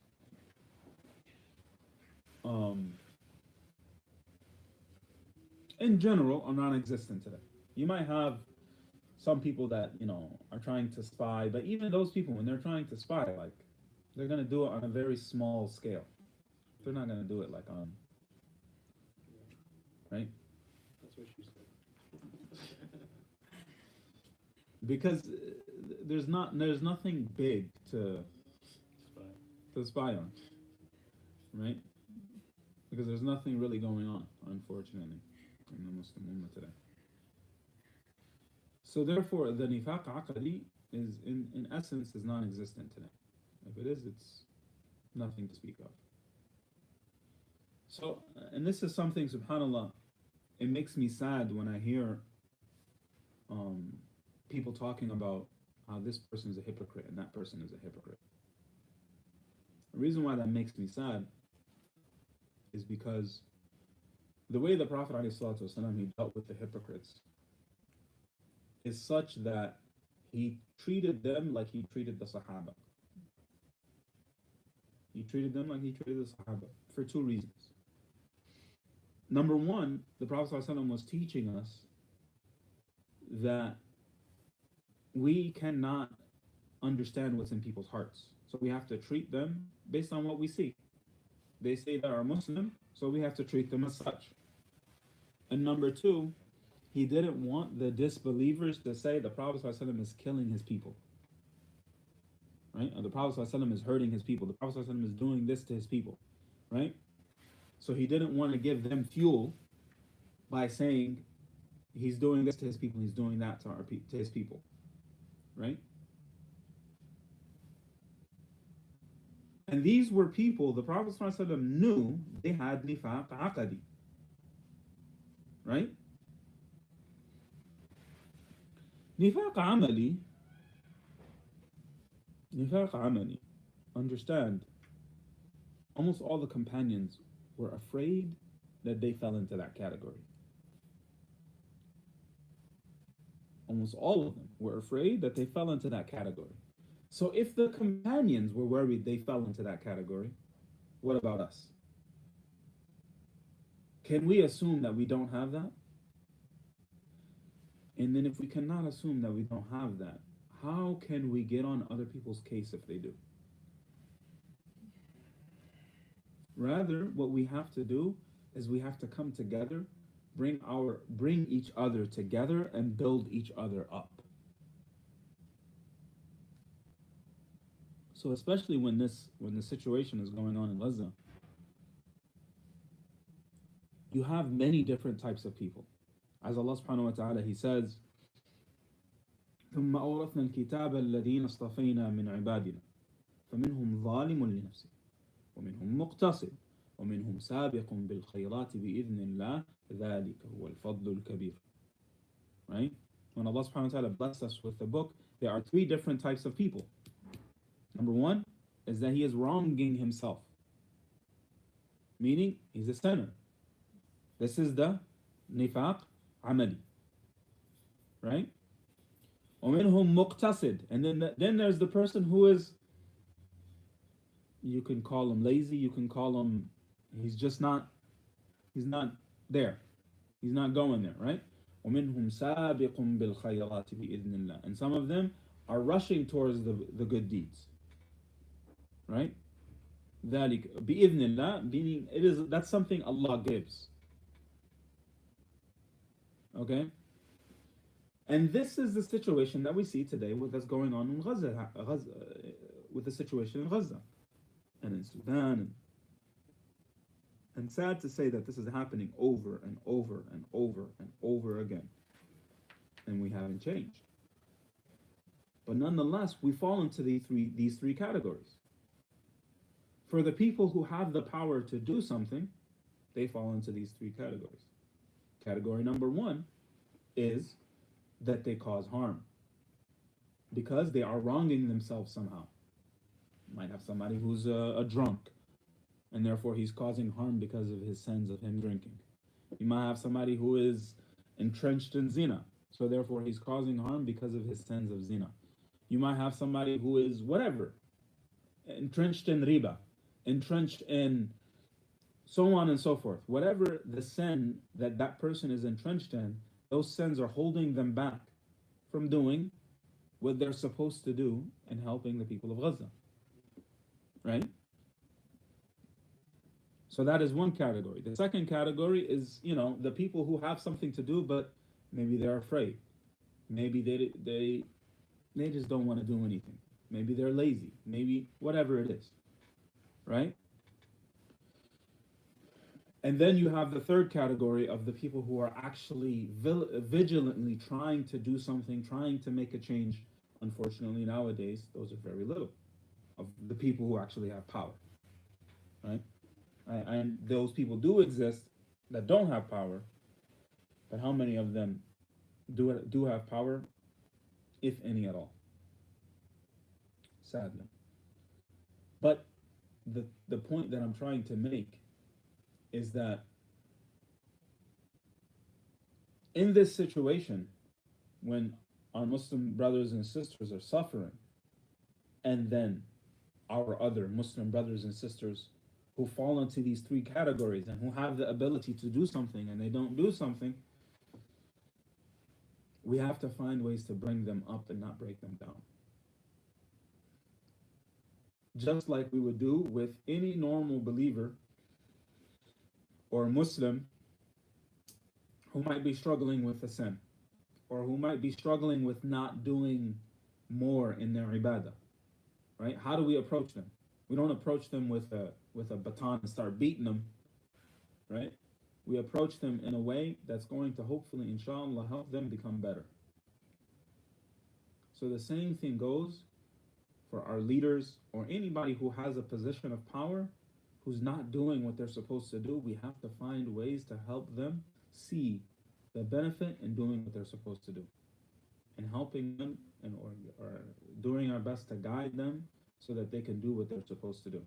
in general, are non-existent today. You might have some people that are trying to spy, but even those people, when they're trying to spy, like they're gonna do it on a very small scale. They're not gonna do it like on, right? That's what she said. Because there's nothing big to Spy. spy on, right? Because there's nothing really going on, unfortunately, in the Muslim Ummah today. So therefore, the nifaq aqadi is, in essence, is non-existent today. If it is, it's nothing to speak of. So, and this is something, subhanAllah, it makes me sad when I hear people talking about how this person is a hypocrite and that person is a hypocrite. The reason why that makes me sad is because the way the Prophet ﷺ, he dealt with the hypocrites is such that he treated them like he treated the Sahaba. He treated them like he treated the Sahaba for two reasons. Number one, the Prophet ﷺ was teaching us that we cannot understand what's in people's hearts. So we have to treat them based on what we see. They say they are Muslim, so we have to treat them as such. And number two, he didn't want the disbelievers to say the Prophet ﷺ is killing his people. Right? Or the Prophet ﷺ is hurting his people. The Prophet ﷺ is doing this to his people. Right? So he didn't want to give them fuel by saying he's doing this to his people, he's doing that to his people. Right? And these were people, the Prophet ﷺ knew they had nifaq aqadi. Right? Nifaq amali, understand, almost all the companions were afraid that they fell into that category. Almost all of them were afraid that they fell into that category. So if the companions were worried they fell into that category, what about us? Can we assume that we don't have that? And then if we cannot assume that we don't have that, how can we get on other people's case if they do? Rather, what we have to do is we have to come together, bring each other together and build each other up. So especially when the situation is going on in Gaza, you have many different types of people. As Allah subhanahu wa ta'ala, He says, ثم أورثنا الكتاب الذين اصطفينا من عبادنا فمنهم ظالم لنفسه ومنهم مقتصد ومنهم سابق بالخيرات بإذن الله ذلك هو الفضل الكبير. Right? When Allah subhanahu wa ta'ala blessed us with the book, there are three different types of people. Number one is that he is wronging himself, meaning he's a sinner. This is the nifaq amali, right? وَمِنْهُمْ مُقْتَصِد, and then there's the person who is, you can call him lazy, you can call him, he's not there, he's not going there, right? وَمِنْهُمْ سَابِقٌ بِالْخَيْرَاتِ بِإِذْنِ اللَّهِ, and some of them are rushing towards the good deeds, right? ذَلِكَ بِإِذْنِ اللَّهِ, meaning that's something Allah gives. Okay? And this is the situation that we see today with what's going on in Gaza, with the situation in Gaza and in Sudan. And sad to say that this is happening over and over and over and over again. And we haven't changed. But nonetheless, we fall into these three categories. For the people who have the power to do something, they fall into these three categories. Category number one is that they cause harm because they are wronging themselves somehow. You might have somebody who's a drunk, and therefore he's causing harm because of his sins of him drinking. You might have somebody who is entrenched in zina, so therefore he's causing harm because of his sins of zina. You might have somebody who is whatever, entrenched in riba, entrenched in so on and so forth. Whatever the sin that person is entrenched in, those sins are holding them back from doing what they're supposed to do and helping the people of Gaza. Right? So that is one category. The second category is, the people who have something to do, but maybe they're afraid. Maybe They just don't want to do anything. Maybe they're lazy. Maybe whatever it is, right? And then you have the third category of the people who are actually vigilantly trying to do something, trying to make a change. Unfortunately, nowadays, those are very little of the people who actually have power, right? And those people do exist that don't have power, but how many of them do have power, if any at all? Sadly. But the point that I'm trying to make is that in this situation, when our Muslim brothers and sisters are suffering, and then our other Muslim brothers and sisters who fall into these three categories and who have the ability to do something and they don't do something, we have to find ways to bring them up and not break them down. Just like we would do with any normal believer or Muslim who might be struggling with a sin, or who might be struggling with not doing more in their ibadah, right? How do we approach them? We don't approach them with a baton and start beating them, right? We approach them in a way that's going to hopefully, inshallah, help them become better. So the same thing goes for our leaders or anybody who has a position of power who's not doing what they're supposed to do. We have to find ways to help them see the benefit in doing what they're supposed to do, and helping them and or doing our best to guide them so that they can do what they're supposed to do.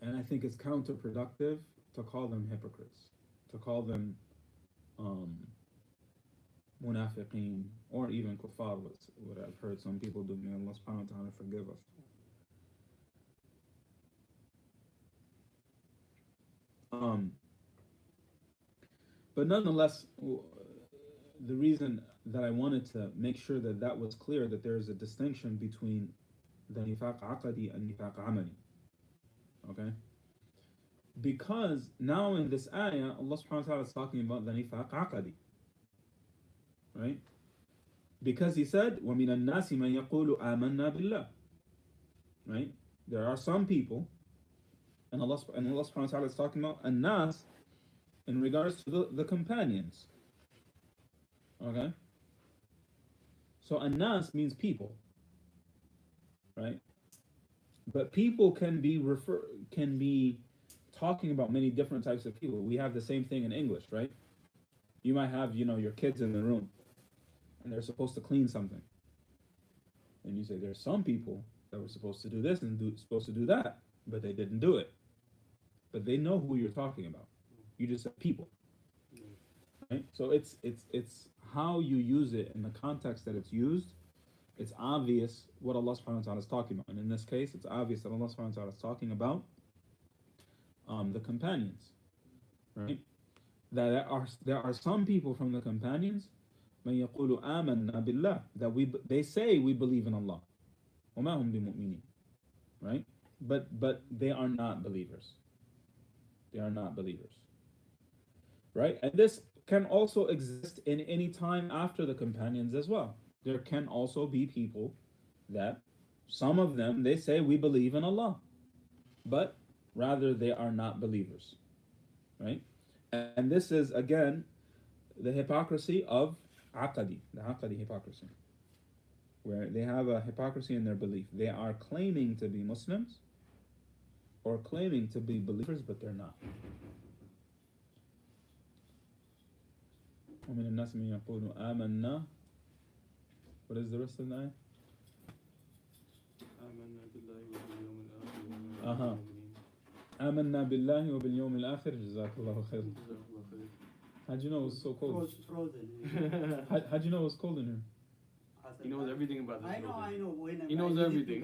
And I think it's counterproductive to call them hypocrites, to call them munafiqeen, or even kuffar, what I've heard some people do. May Allah subhanahu wa ta'ala forgive us. But nonetheless, the reason that I wanted to make sure that that was clear, that there is a distinction between the nifaq aqadi and nifaq amali. Okay? Because now in this ayah, Allah subhanahu wa ta'ala is talking about the nifaq aqadi. Right? Because He said, وَمِنَ النَّاسِ مَنْ يَقُولُ آمَنَّا بِاللَّهِ. Right? There are some people, and Allah subhanahu wa ta'ala is talking about an-nas in regards to the companions. Okay? So an-nas means people. Right? But people can be talking about many different types of people. We have the same thing in English, right? You might have, your kids in the room and they're supposed to clean something. And you say there's some people that were supposed to do this and supposed to do that, but they didn't do it. But they know who you're talking about. You just said people. Right? So it's how you use it in the context that it's used. It's obvious what Allah subhanahu wa ta'ala is talking about. And in this case, it's obvious that Allah subhanahu wa ta'ala is talking about the companions. Right? That there are some people from the companions مَنْ يَقُولُ آمَنَّا بِاللَّهِ, that they say we believe in Allah. وَمَا هُمْ بِمُؤْمِنِينَ. Right? But they are not believers. They are not believers. Right? And this can also exist in any time after the companions as well. There can also be people that, some of them, they say we believe in Allah, but rather they are not believers. Right? And this is, again, the hypocrisy of aqadi, the aqadi hypocrisy, where they have a hypocrisy in their belief. They are claiming to be Muslims or claiming to be believers, but they're not. وَمِنَ النَّاسِ مَن يَقُولُ آمَنَّا. What is the rest of the ayah? آمنا بالله وباليوم الآخر. جزاك الله خير. How'd you know it was so cold? Frozen. How'd you know it was cold in here? He knows everything about this. I know. He knows everything.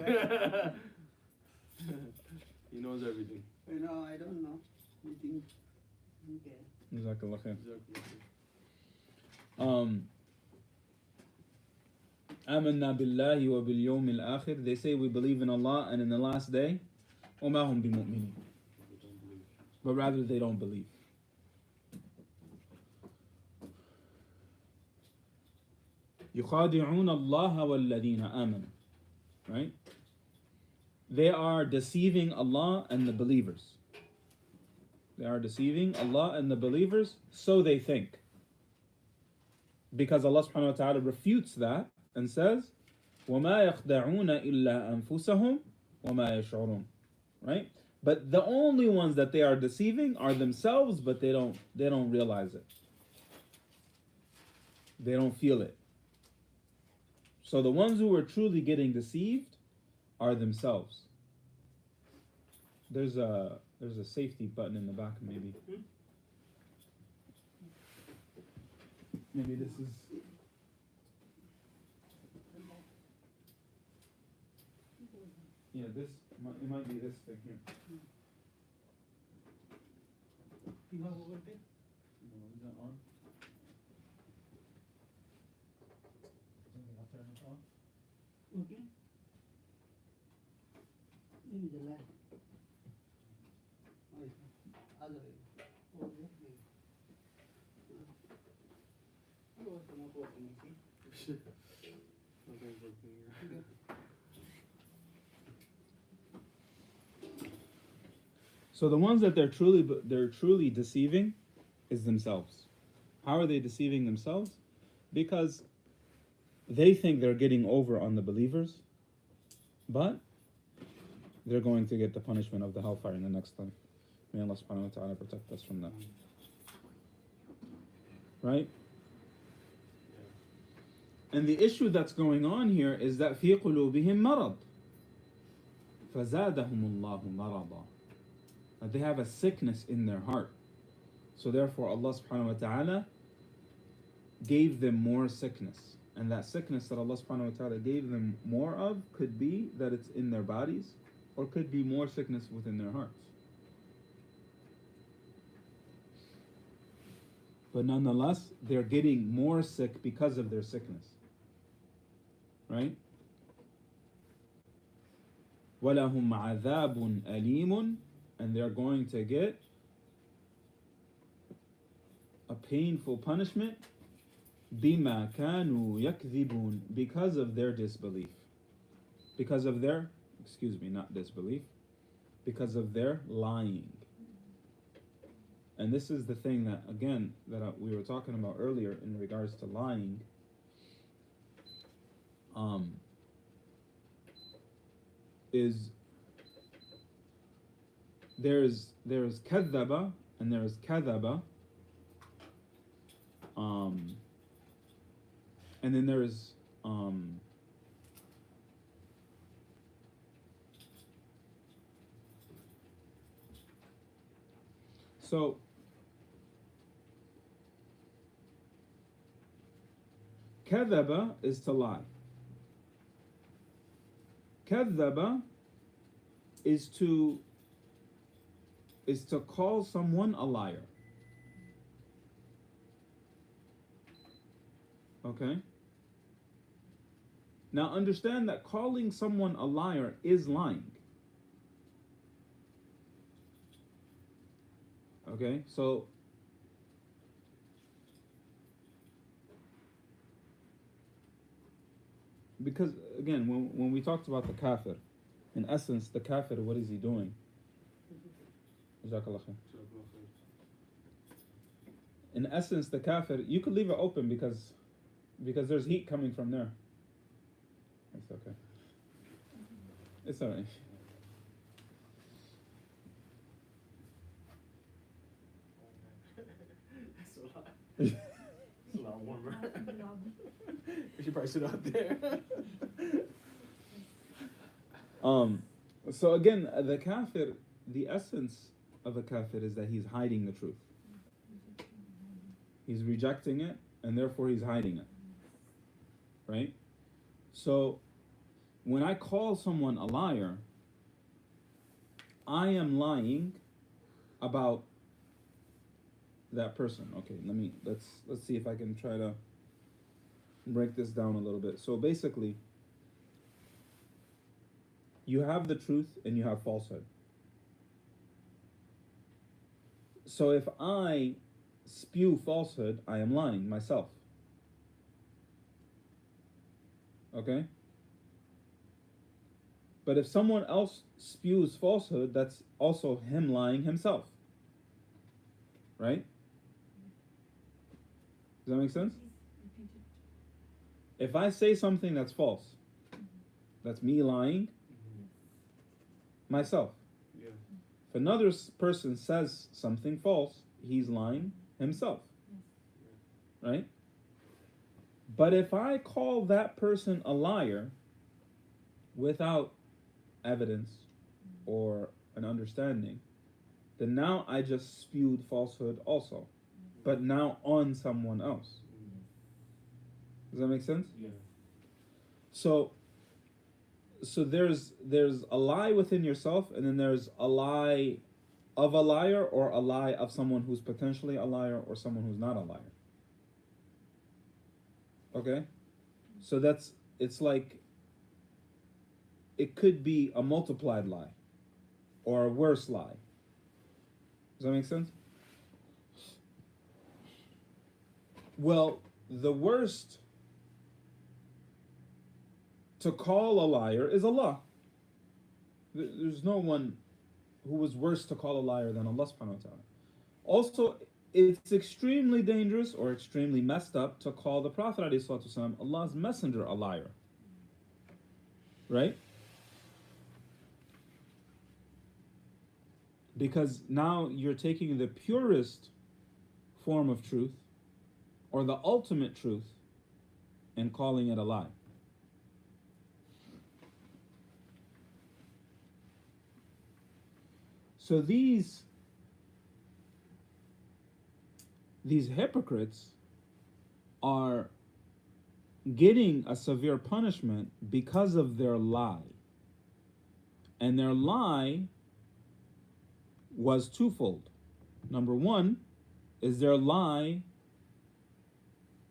He knows everything. I don't know. You think? Okay. جزاك الله خير. آمنا بالله وباليوم الآخر. They say we believe in Allah and in the last day. وما هم بمؤمنين. But rather they don't believe. يخادعون الله والذين آمنوا. Right? They are deceiving Allah and the believers. They are deceiving Allah and the believers, so they think. Because Allah subhanahu wa ta'ala refutes that and says, وَمَا يَخْدَعُونَ إِلَّا أَنفُسَهُمْ وَمَا يَشْعُرُونَ. Right? But the only ones that they are deceiving are themselves, but they don't realize it. They don't feel it. So the ones who are truly getting deceived are themselves. There's a safety button in the back, maybe. Maybe this is. Yeah, this it might be this thing here. You have over there? No, is that on? I'll turn it on. Okay. Maybe the light. Oh, other way. Oh, that way. Oh, it's not working, you see? Nothing's working here. So the ones that they're truly deceiving is themselves. How are they deceiving themselves? Because they think they're getting over on the believers, but they're going to get the punishment of the hellfire in the next life. May Allah subhanahu wa ta'ala protect us from that. Right? And the issue that's going on here is that في قلوبهم مرض فزادهم الله مرضا. That they have a sickness in their heart. So therefore Allah subhanahu wa ta'ala gave them more sickness. And that sickness that Allah subhanahu wa ta'ala gave them more of could be that it's in their bodies, or could be more sickness within their hearts. But nonetheless, they're getting more sick because of their sickness. Right? وَلَهُمْ عَذَابٌ أَلِيمٌ. And they're going to get a painful punishment بِمَا كَانُوا يَكْذِبُونَ. Because of their disbelief. Because of their, not disbelief, because of their lying. And this is the thing that, again, that we were talking about earlier in regards to lying. Is there's kadhaba and there's kadhaba, and then there's so kadhaba is to lie. Kadhaba is to call someone a liar. Okay? Now understand that calling someone a liar is lying. Okay? So because again, when we talked about the kafir, in essence, the kafir, what is he doing? Jazakallah khair. In essence, the kafir, you could leave it open because there's heat coming from there. It's okay. It's alright. It's a lot warmer. We should probably sit out there. So again, the kafir, the essence of a kafir is that he's hiding the truth. He's rejecting it, and therefore he's hiding it. Right? So, when I call someone a liar, I am lying about that person. Okay, let's see if I can try to break this down a little bit. So basically, you have the truth and you have falsehood. So if I spew falsehood, I am lying myself. Okay? But if someone else spews falsehood, that's also him lying himself. Right? Does that make sense? Please repeat it. If I say something that's false, that's me lying myself. Yeah. If another person says something false, he's lying himself. Right? But if I call that person a liar without evidence or an understanding, then now I just spewed falsehood also, but now on someone else. Does that make sense? Yeah. So there's a lie within yourself, and then there's a lie of a liar, or a lie of someone who's potentially a liar, or someone who's not a liar. Okay? So it's like, it could be a multiplied lie or a worse lie. Does that make sense? Well, the worst to call a liar is Allah. There's no one who was worse to call a liar than Allah subhanahu wa ta'ala. Also, it's extremely dangerous or extremely messed up to call the Prophet ﷺ, Allah's messenger, a liar. Right? Because now you're taking the purest form of truth, or the ultimate truth, and calling it a lie. So these hypocrites are getting a severe punishment because of their lie. And their lie was twofold. Number one is their lie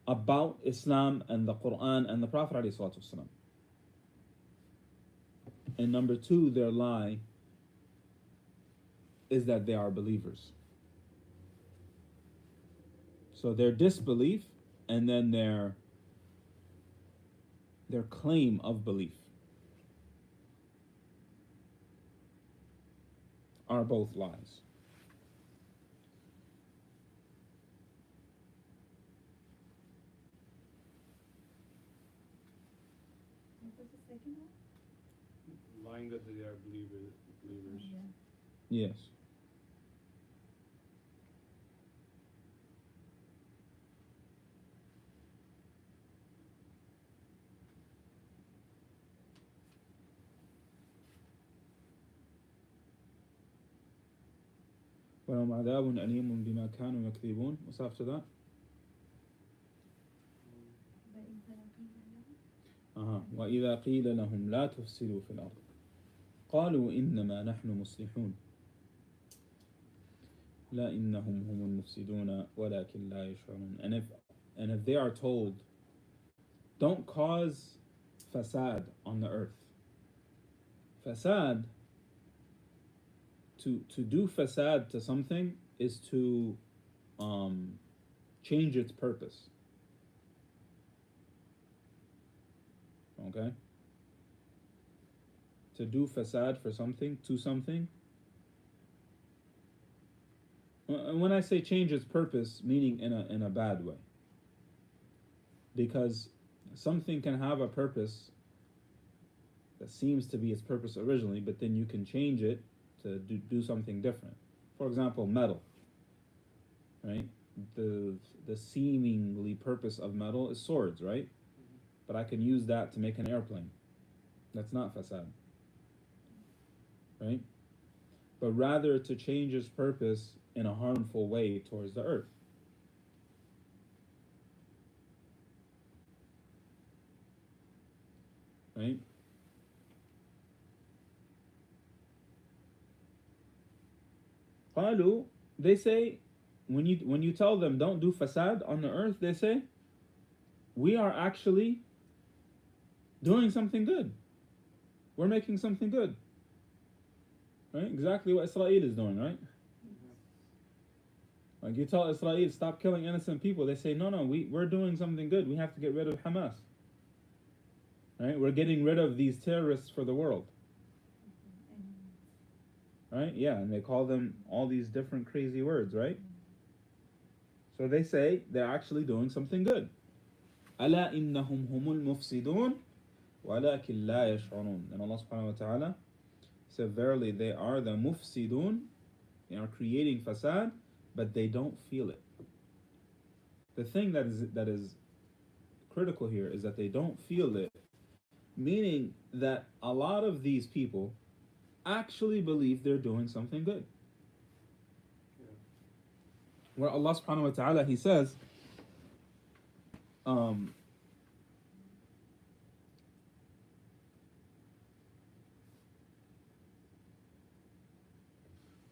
about Islam and the Quran and the Prophet ﷺ. And number two, their lie is that they are believers. So their disbelief and then their claim of belief are both lies. What was the second one? Lying that they are believers. Yes. ولهم عذاب أليم بما كانوا يكذبون. What's after that? وإذا قيل لهم لا تفسدوا في الأرض قالوا إنما نحن مصلحون لا إنهم هم المفسدون ولكن لا يشعرون. And if they are told, don't cause fasad on the earth. Fasad, to do fasad to something is to change its purpose. Okay? To do fasad for something, to something. When I say change its purpose, meaning in a bad way. Because something can have a purpose that seems to be its purpose originally, but then you can change it to do something different. For example, metal. Right? The seemingly purpose of metal is swords, right? But I can use that to make an airplane. That's not fasad. Right? But rather to change its purpose in a harmful way towards the earth. Right? قالوا, they say, when you tell them don't do fasad on the earth, they say, we are actually doing something good. We're making something good. Right? Exactly what Israel is doing, right? Like you tell Israel, stop killing innocent people. They say, no, we're doing something good. We have to get rid of Hamas. Right? We're getting rid of these terrorists for the world. Right? Yeah, and they call them all these different crazy words, right? So they say they're actually doing something good. ألا إنهم هم المفسدون ولكن لا يشعرون. And Allah subhanahu wa ta'ala said, verily they are the mufsidun, they are creating fasad, but they don't feel it. The thing that is critical here is that they don't feel it, meaning that a lot of these people actually believe they're doing something good. Where Allah subhanahu wa ta'ala, He says, قُلْ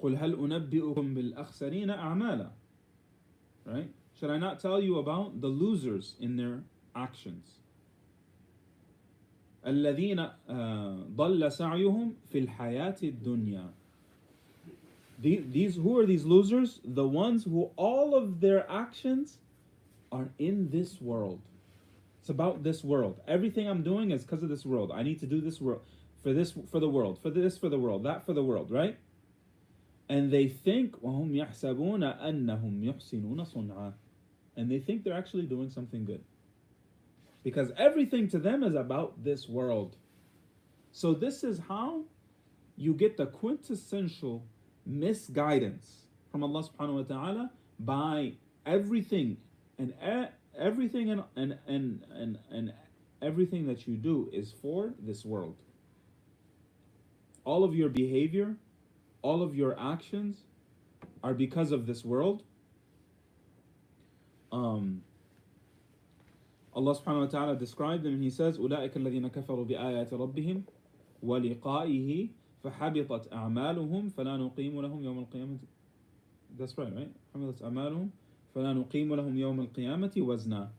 هَلْ أُنَبِّئُكُمْ بِالْأَخْسَرِينَ أَعْمَالًا. Right? Should I not tell you about the losers in their actions? الَّذِينَ ضَلَّ سَعْيُهُمْ فِي الْحَيَاةِ الدُّنْيَا. These who are these losers? The ones who all of their actions are in this world. It's about this world. Everything I'm doing is because of this world. I need to do this world for the world, for this for the world, that for the world, right? And they think وَهُمْ يَحْسَبُونَ أَنَّهُمْ يُحْسِنُونَ صُنْعًا. And they think they're actually doing something good. Because everything to them is about this world. So this is how you get the quintessential misguidance from Allah subhanahu wa ta'ala by everything and everything and everything that you do is for this world. All of your behavior, all of your actions are because of this world. Allah subhanahu wa ta'ala described them and He says, أُولَٰئِكَ الَّذِينَ كَفَرُوا بِآيَاتِ رَبِّهِمْ وَلِقَائِهِ فَحَبِطَتْ أَعْمَالُهُمْ فَلَا نُقِيمُ لَهُمْ يَوْمَ الْقِيَامَةِ. That's right? حَبِطَتْ أَعْمَالُهُمْ فَلَا نُقِيمُ لَهُمْ يَوْمَ الْقِيَامَةِ وَزْنًا.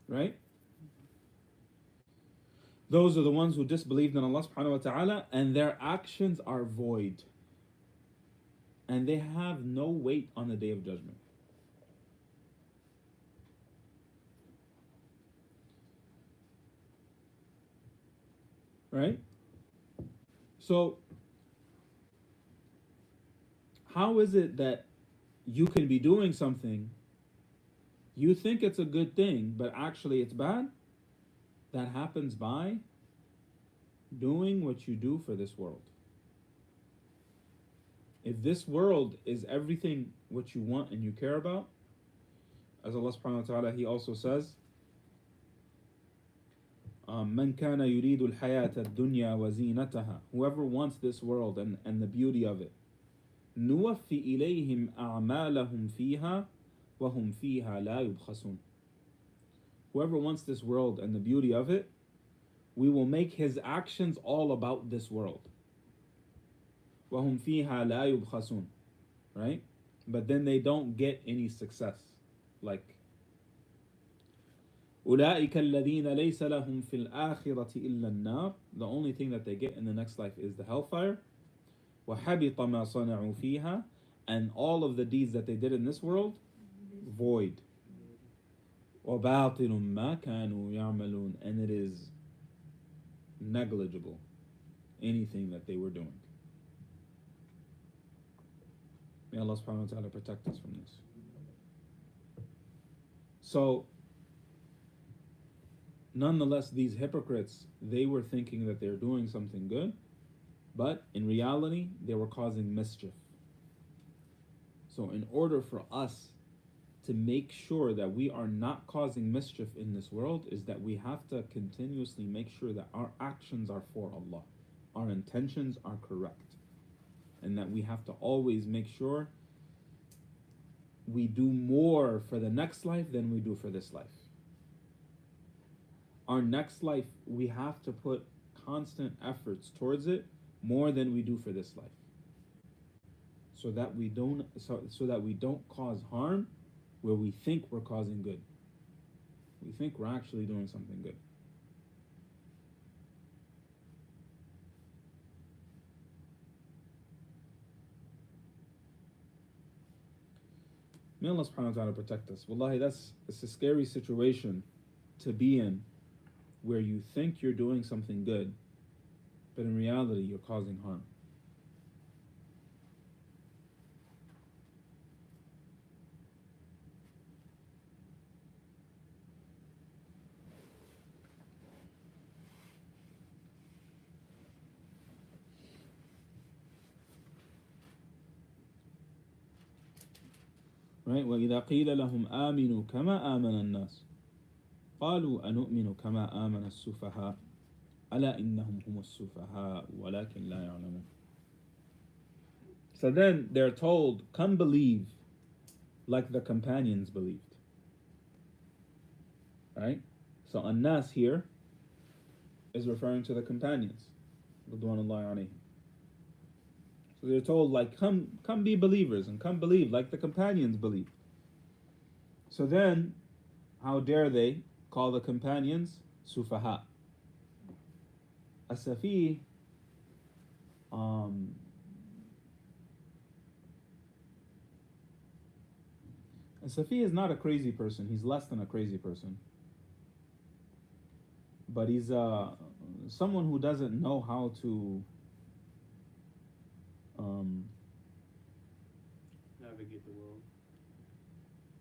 Right? Those are the ones who disbelieved in Allah subhanahu wa ta'ala and their actions are void. And they have no weight on the Day of Judgment. Right? So, how is it that you can be doing something, you think it's a good thing, but actually it's bad? That happens by doing what you do for this world. If this world is everything what you want and you care about, as Allah subhanahu wa ta'ala, He also says, مَنْ كَانَ يُرِيدُ الْحَيَاةَ الدُّنْيَا وَزِينَتَهَا. Whoever wants this world and the beauty of it, نُوَفِّ إِلَيْهِمْ أَعْمَالَهُمْ فِيهَا وَهُمْ فِيهَا لَا يُبْخَسُونَ. Whoever wants this world and the beauty of it, we will make his actions all about this world. وَهُمْ فِيهَا لَا يُبْخَسُونَ. Right? But then they don't get any success. Like, أُولَٰئِكَ الَّذِينَ لَيْسَ لَهُمْ فِي الْآخِرَةِ إِلَّا النَّارِ. The only thing that they get in the next life is the hellfire. وَحَبِطَ مَا صَنَعُوا فِيهَا. And all of the deeds that they did in this world, void. وَبَاطِلٌ مَا كَانُوا يَعْمَلُونَ. And it is negligible, anything that they were doing. May Allah subhanahu wa ta'ala protect us from this. So, nonetheless, these hypocrites, they were thinking that they're doing something good, but in reality, they were causing mischief. So in order for us to make sure that we are not causing mischief in this world, is that we have to continuously make sure that our actions are for Allah, our intentions are correct, and that we have to always make sure we do more for the next life than we do for this life. Our next life, we have to put constant efforts towards it more than we do for this life, so that we don't cause harm where we think we're causing good. We think we're actually doing something good. May Allah subhanahu wa ta'ala protect us. Wallahi, it's a scary situation to be in, where you think you're doing something good, but in reality you're causing harm. Right? وَإِذَا قِيلَ لَهُمْ آمِنُوا كَمَا آمَنَ النَّاسُ قَالُوا أَنُؤْمِنُ كَمَا آمَنَ السُّفَهَاءُ أَلَا إِنَّهُمْ هُمُ السُّفَهَاءُ وَلَكِنْ لَا يَعْلَمُونَ. So then they're told, come believe like the companions believed. Right? So An-Nas here is referring to the companions. Ridwanullahi alayhim. So they're told, like, come be believers and come believe like the companions believed. So then, how dare they call the companions sufaha? As-Safi, Safi is not a crazy person. He's less than a crazy person. But he's someone who doesn't know how to Navigate the world.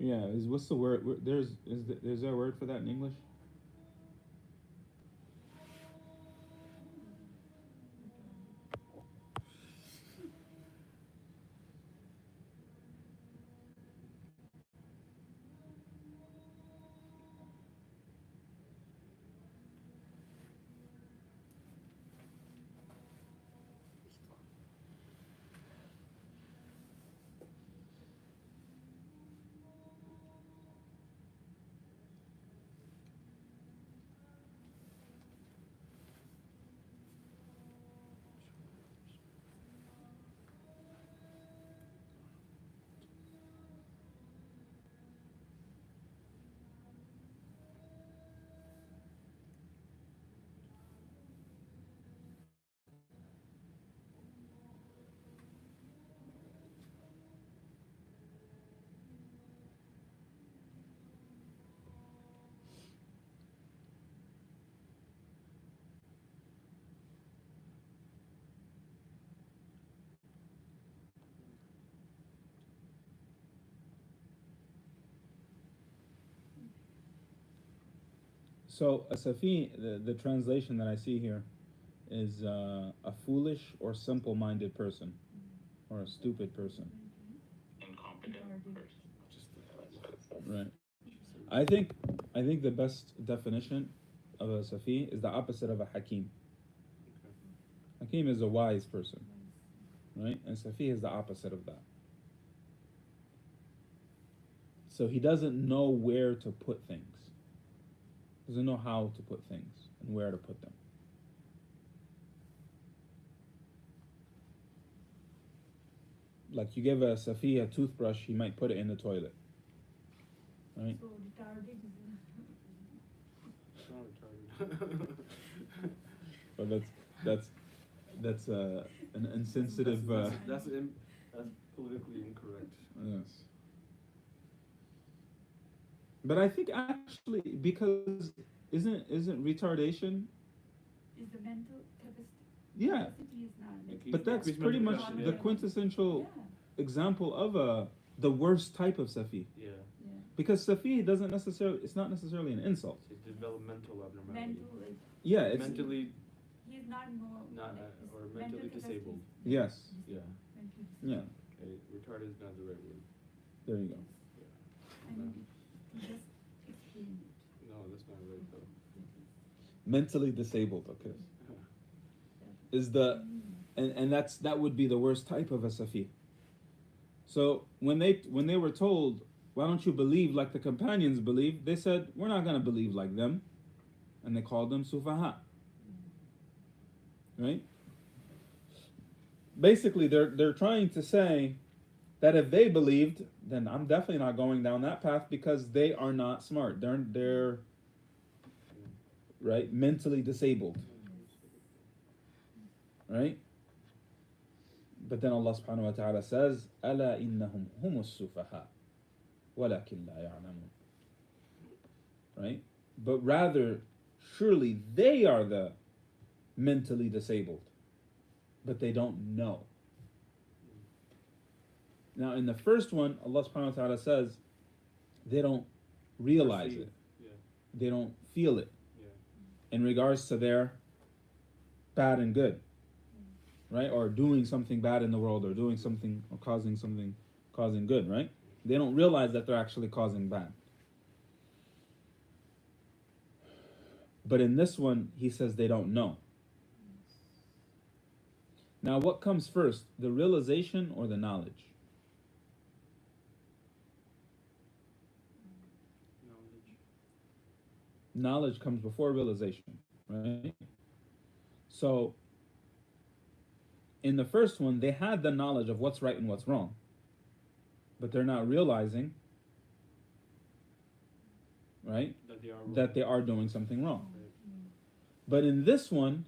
yeah, what's the word? Is there a word for that in English? So a Safi, the translation that I see here is a foolish or simple-minded person, or a stupid person. Incompetent person. Right. I think the best definition of a Safi is the opposite of a Hakim. Hakim is a wise person, right? And Safi is the opposite of that. So he doesn't know where to put things. Doesn't know how to put things and where to put them. Like you give a Safi a toothbrush, he might put it in the toilet. Right? So retarded It's not retarded. But that's an insensitive. That's politically incorrect. Yes. But I think actually because isn't retardation? is the mental capacity. Yeah. Capacity is not. Like But that's Increased pretty mental much capacity, the yeah. quintessential Yeah. example of the worst type of Safi. Yeah. Yeah. Because Safi it's not necessarily an insult. It's a developmental abnormality. Mental, like, Yeah, it's Mentally, he's not more. not like, his or mental mentally capacity disabled. is yes. Yeah. mentally Yeah. Okay. Retarded is not the right word. There you go. I mean, you just explain it. No, that's not right though. Mentally disabled, okay. Is the and that would be the worst type of a Safi. So when they were told, why don't you believe like the companions believe, they said, we're not gonna believe like them. And they called them Sufaha. Right? Basically they're trying to say that if they believed, then I'm definitely not going down that path because they are not smart. They're right, mentally disabled. Right? But then Allah subhanahu wa ta'ala says, أَلَا إِنَّهُمْ هُمُ السُّفَهَاءُ وَلَكِنْ لَا يَعْلَمُونَ. Right? But rather, surely they are the mentally disabled, but they don't know. Now, in the first one, Allah subhanahu wa ta'ala says they don't realize Perceive. it, Yeah. they don't feel it Yeah. in regards to their bad and good, right? Or doing something bad in the world, or doing something, or causing good, right? They don't realize that they're actually causing bad. But in this one, he says they don't know. Now, what comes first, the realization or the knowledge? Knowledge. Knowledge comes before realization, right? So, in the first one, they had the knowledge of what's right and what's wrong, but they're not realizing, right, That they are wrong. that they are doing something wrong. Right. But in this one,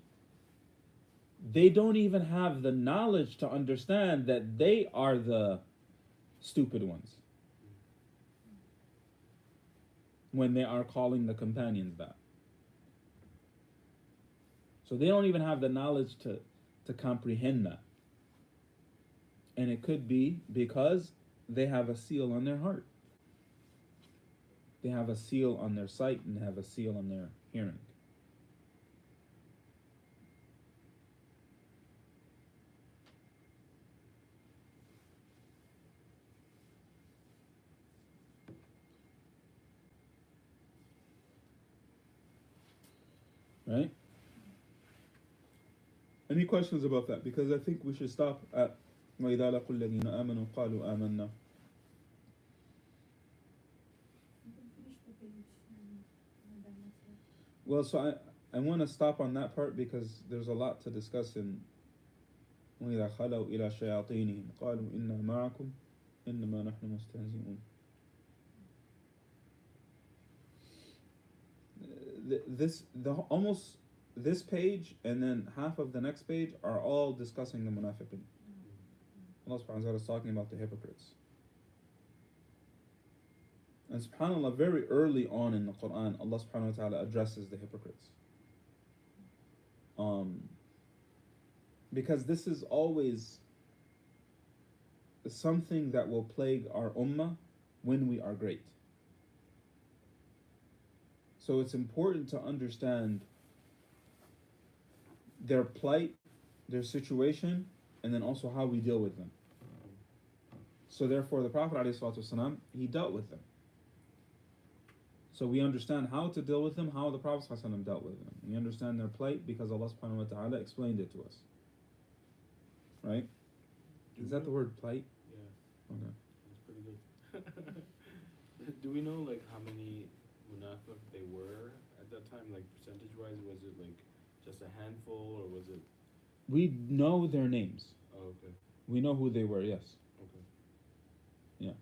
they don't even have the knowledge to understand that they are the stupid ones when they are calling the companions that. So they don't even have the knowledge to comprehend that. And it could be because they have a seal on their heart. They have a seal on their sight and have a seal on their hearing. Right? Any questions about that? Because I think we should stop at وَإِذَا لَقُوا الَّذِينَ آمَنُوا قَالُوا آمَنَّا. You can finish the page and then that's it. Well, so I want to stop on that part because there's a lot to discuss in وَإِذَا خَلَوْا إِلَى شَيَاطِينِهِمْ قَالُوا إِنَّا مَعَكُمْ إِنَّمَا نَحْنُ مُسْتَهْزِئُونَ. Almost this page and then half of the next page are all discussing the munafiqin. Allah subhanahu wa ta'ala is talking about the hypocrites. And subhanAllah, very early on in the Quran, Allah subhanahu wa ta'ala addresses the hypocrites. Because this is always something that will plague our ummah when we are great. So it's important to understand their plight, their situation, and then also how we deal with them. So therefore, the Prophet ﷺ, he dealt with them. So we understand how to deal with them, how the Prophet ﷺ dealt with them. We understand their plight because Allah subhanahu wa ta'ala explained it to us. Right? Is that the word plight? Yeah. Okay. That's pretty good. Do we know like how many munafiq they were at that time, like percentage wise? Was it like just a handful, or was it? We know their names. Oh, okay. We know who they were, yes. Okay. Yeah.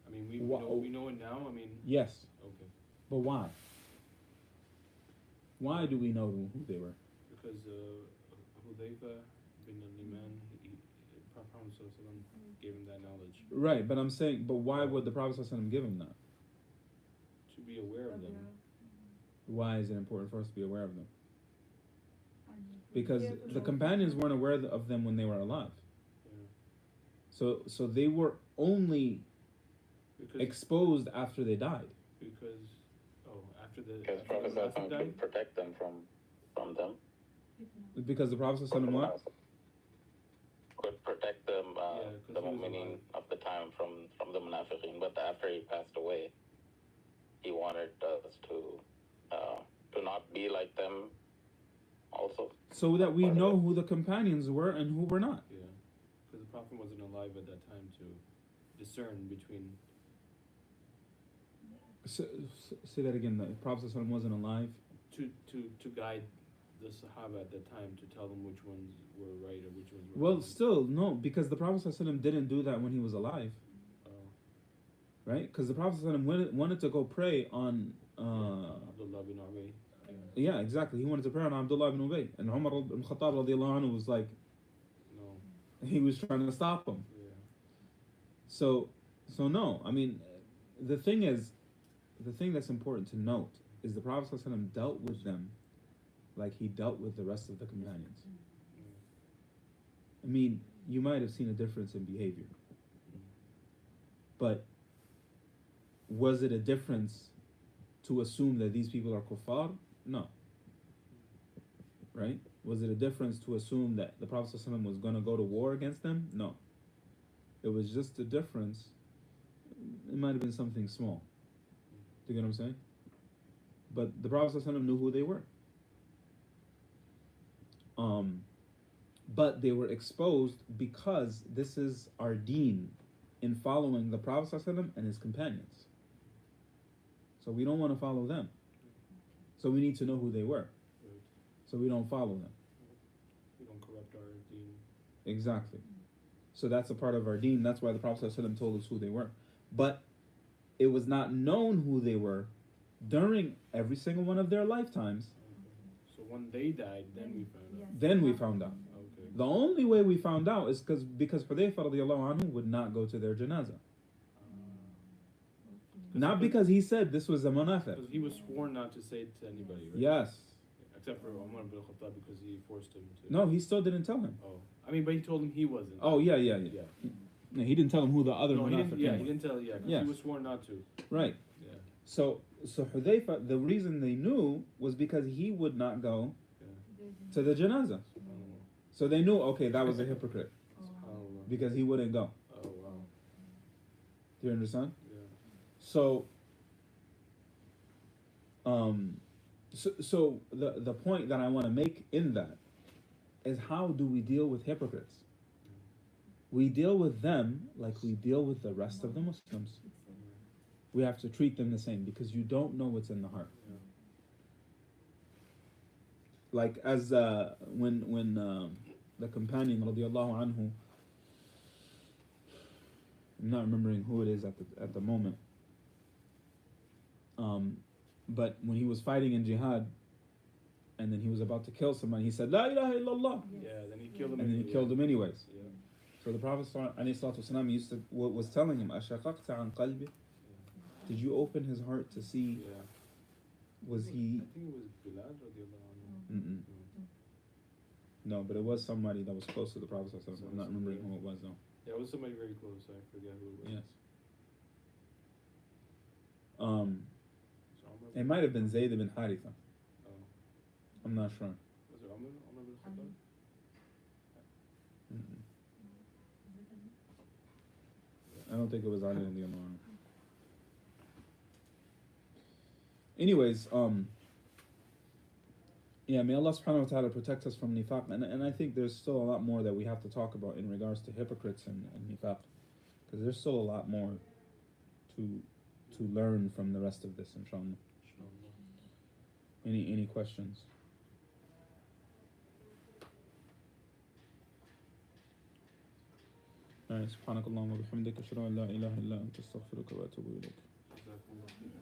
I mean, we know it now. I mean. Yes. Okay. But why? Why do we know who they were? Because Hudayfa bin al-Yaman, Prophet ﷺ gave him that knowledge. Right, but I'm saying, but why would the Prophet ﷺ give him that? To be aware of them. Why is it important for us to be aware of them? And Because yeah, the companions weren't aware of them when they were alive. Yeah. So they were only Because exposed after they died. After the Because after the Prophet Prophet died. could protect them from them. Because the Prophet ﷺ what? Could protect them, Yeah, 'cause the he was mu'minin alive. of the time from the munafiqeen. But after he passed away, he wanted us to not be like them also. So that we know who the companions were and who were not. Yeah, because the Prophet wasn't alive at that time to discern between. Say that again. The Prophet ﷺ wasn't alive. To guide the Sahaba at that time to tell them which ones were right or which ones were Well, wrong. still no, because the Prophet ﷺ didn't do that when he was alive, Oh, right? Because the Prophet ﷺ wanted to go pray on. Abdullah bin Ubay. Yeah, exactly. He wanted to pray on Abdullah ibn Ubay, and Umar ibn Khattab radiallahu anhu was like, No. he was trying to stop him. Yeah. So no. I mean, the thing that's important to note is the Prophet ﷺ dealt with them like he dealt with the rest of the companions. I mean, you might have seen a difference in behavior, but was it a difference to assume that these people are kuffar? No. Right? Was it a difference to assume that the Prophet ﷺ was going to go to war against them? No. It was just a difference. It might have been something small. Do you get what I'm saying? But the Prophet ﷺ knew who they were. But they were exposed because this is our deen in following the Prophet ﷺ and his companions. So we don't want to follow them. So we need to know who they were. So we don't follow them. We don't corrupt our deen. Exactly. So that's a part of our deen. That's why the Prophet ﷺ told us who they were. But it was not known who they were during every single one of their lifetimes. Okay. So when they died, then we found out. Yes. Then we found out. Okay. The only way we found out is because Hudayfa radiallahu anhu would not go to their janazah. Not because he said this was a munafiq. Because he was sworn not to say it to anybody, right? Yes. Except for Umar ibn Khattab because he forced him to. No, he still didn't tell him. Oh. I mean, but he told him he wasn't. Oh, yeah. Yeah. No, he didn't tell him who the other No, he munafiq didn't, yeah, was. he didn't tell, yeah, because Yes. he was sworn not to. Right. Yeah. So Hudayfa, the reason they knew was because he would not go to the janazah. So they knew, okay, that was a hypocrite SubhanAllah. because he wouldn't go. Oh, wow. Do you understand? Yeah. So the point that I want to make in that is, how do we deal with hypocrites? We deal with them like we deal with the rest of the Muslims. We have to treat them the same because you don't know what's in the heart. Yeah. Like as when the companion radiallahu anhu, I'm not remembering who it is at the moment. But when he was fighting in jihad, and then he was about to kill somebody, he said, "La ilaha illallah," Yeah, then he killed him. and then he killed him anyways. Yeah. So the Prophet ﷺ was telling him, "Ashaqaqta an qalbi?" Did you open his heart to see? Yeah. Was I he? think it was Bilal radiallahu anhu. Mm-mm. No, but it was somebody that was close to the Prophet ﷺ. I'm not remembering who it was though. Yeah, it was somebody very close. I forget who it was. Yes. So Umar It might have been Zayd ibn Haritha. Oh. I'm not sure. Was it Umar ibn Khattab? Mm-mm. I don't think it was Ali radiallahu anhu. Anyways, yeah, may Allah subhanahu wa ta'ala protect us from nifaq, and I think there's still a lot more that we have to talk about in regards to hypocrites and nifaq, because there's still a lot more to learn from the rest of this, inshallah. Any questions? Alright, subhanakallahumma wa bihamdika, ashhadu an la ilaha illa anta astaghfiruka wa atubu ilayk. Jazakumullah.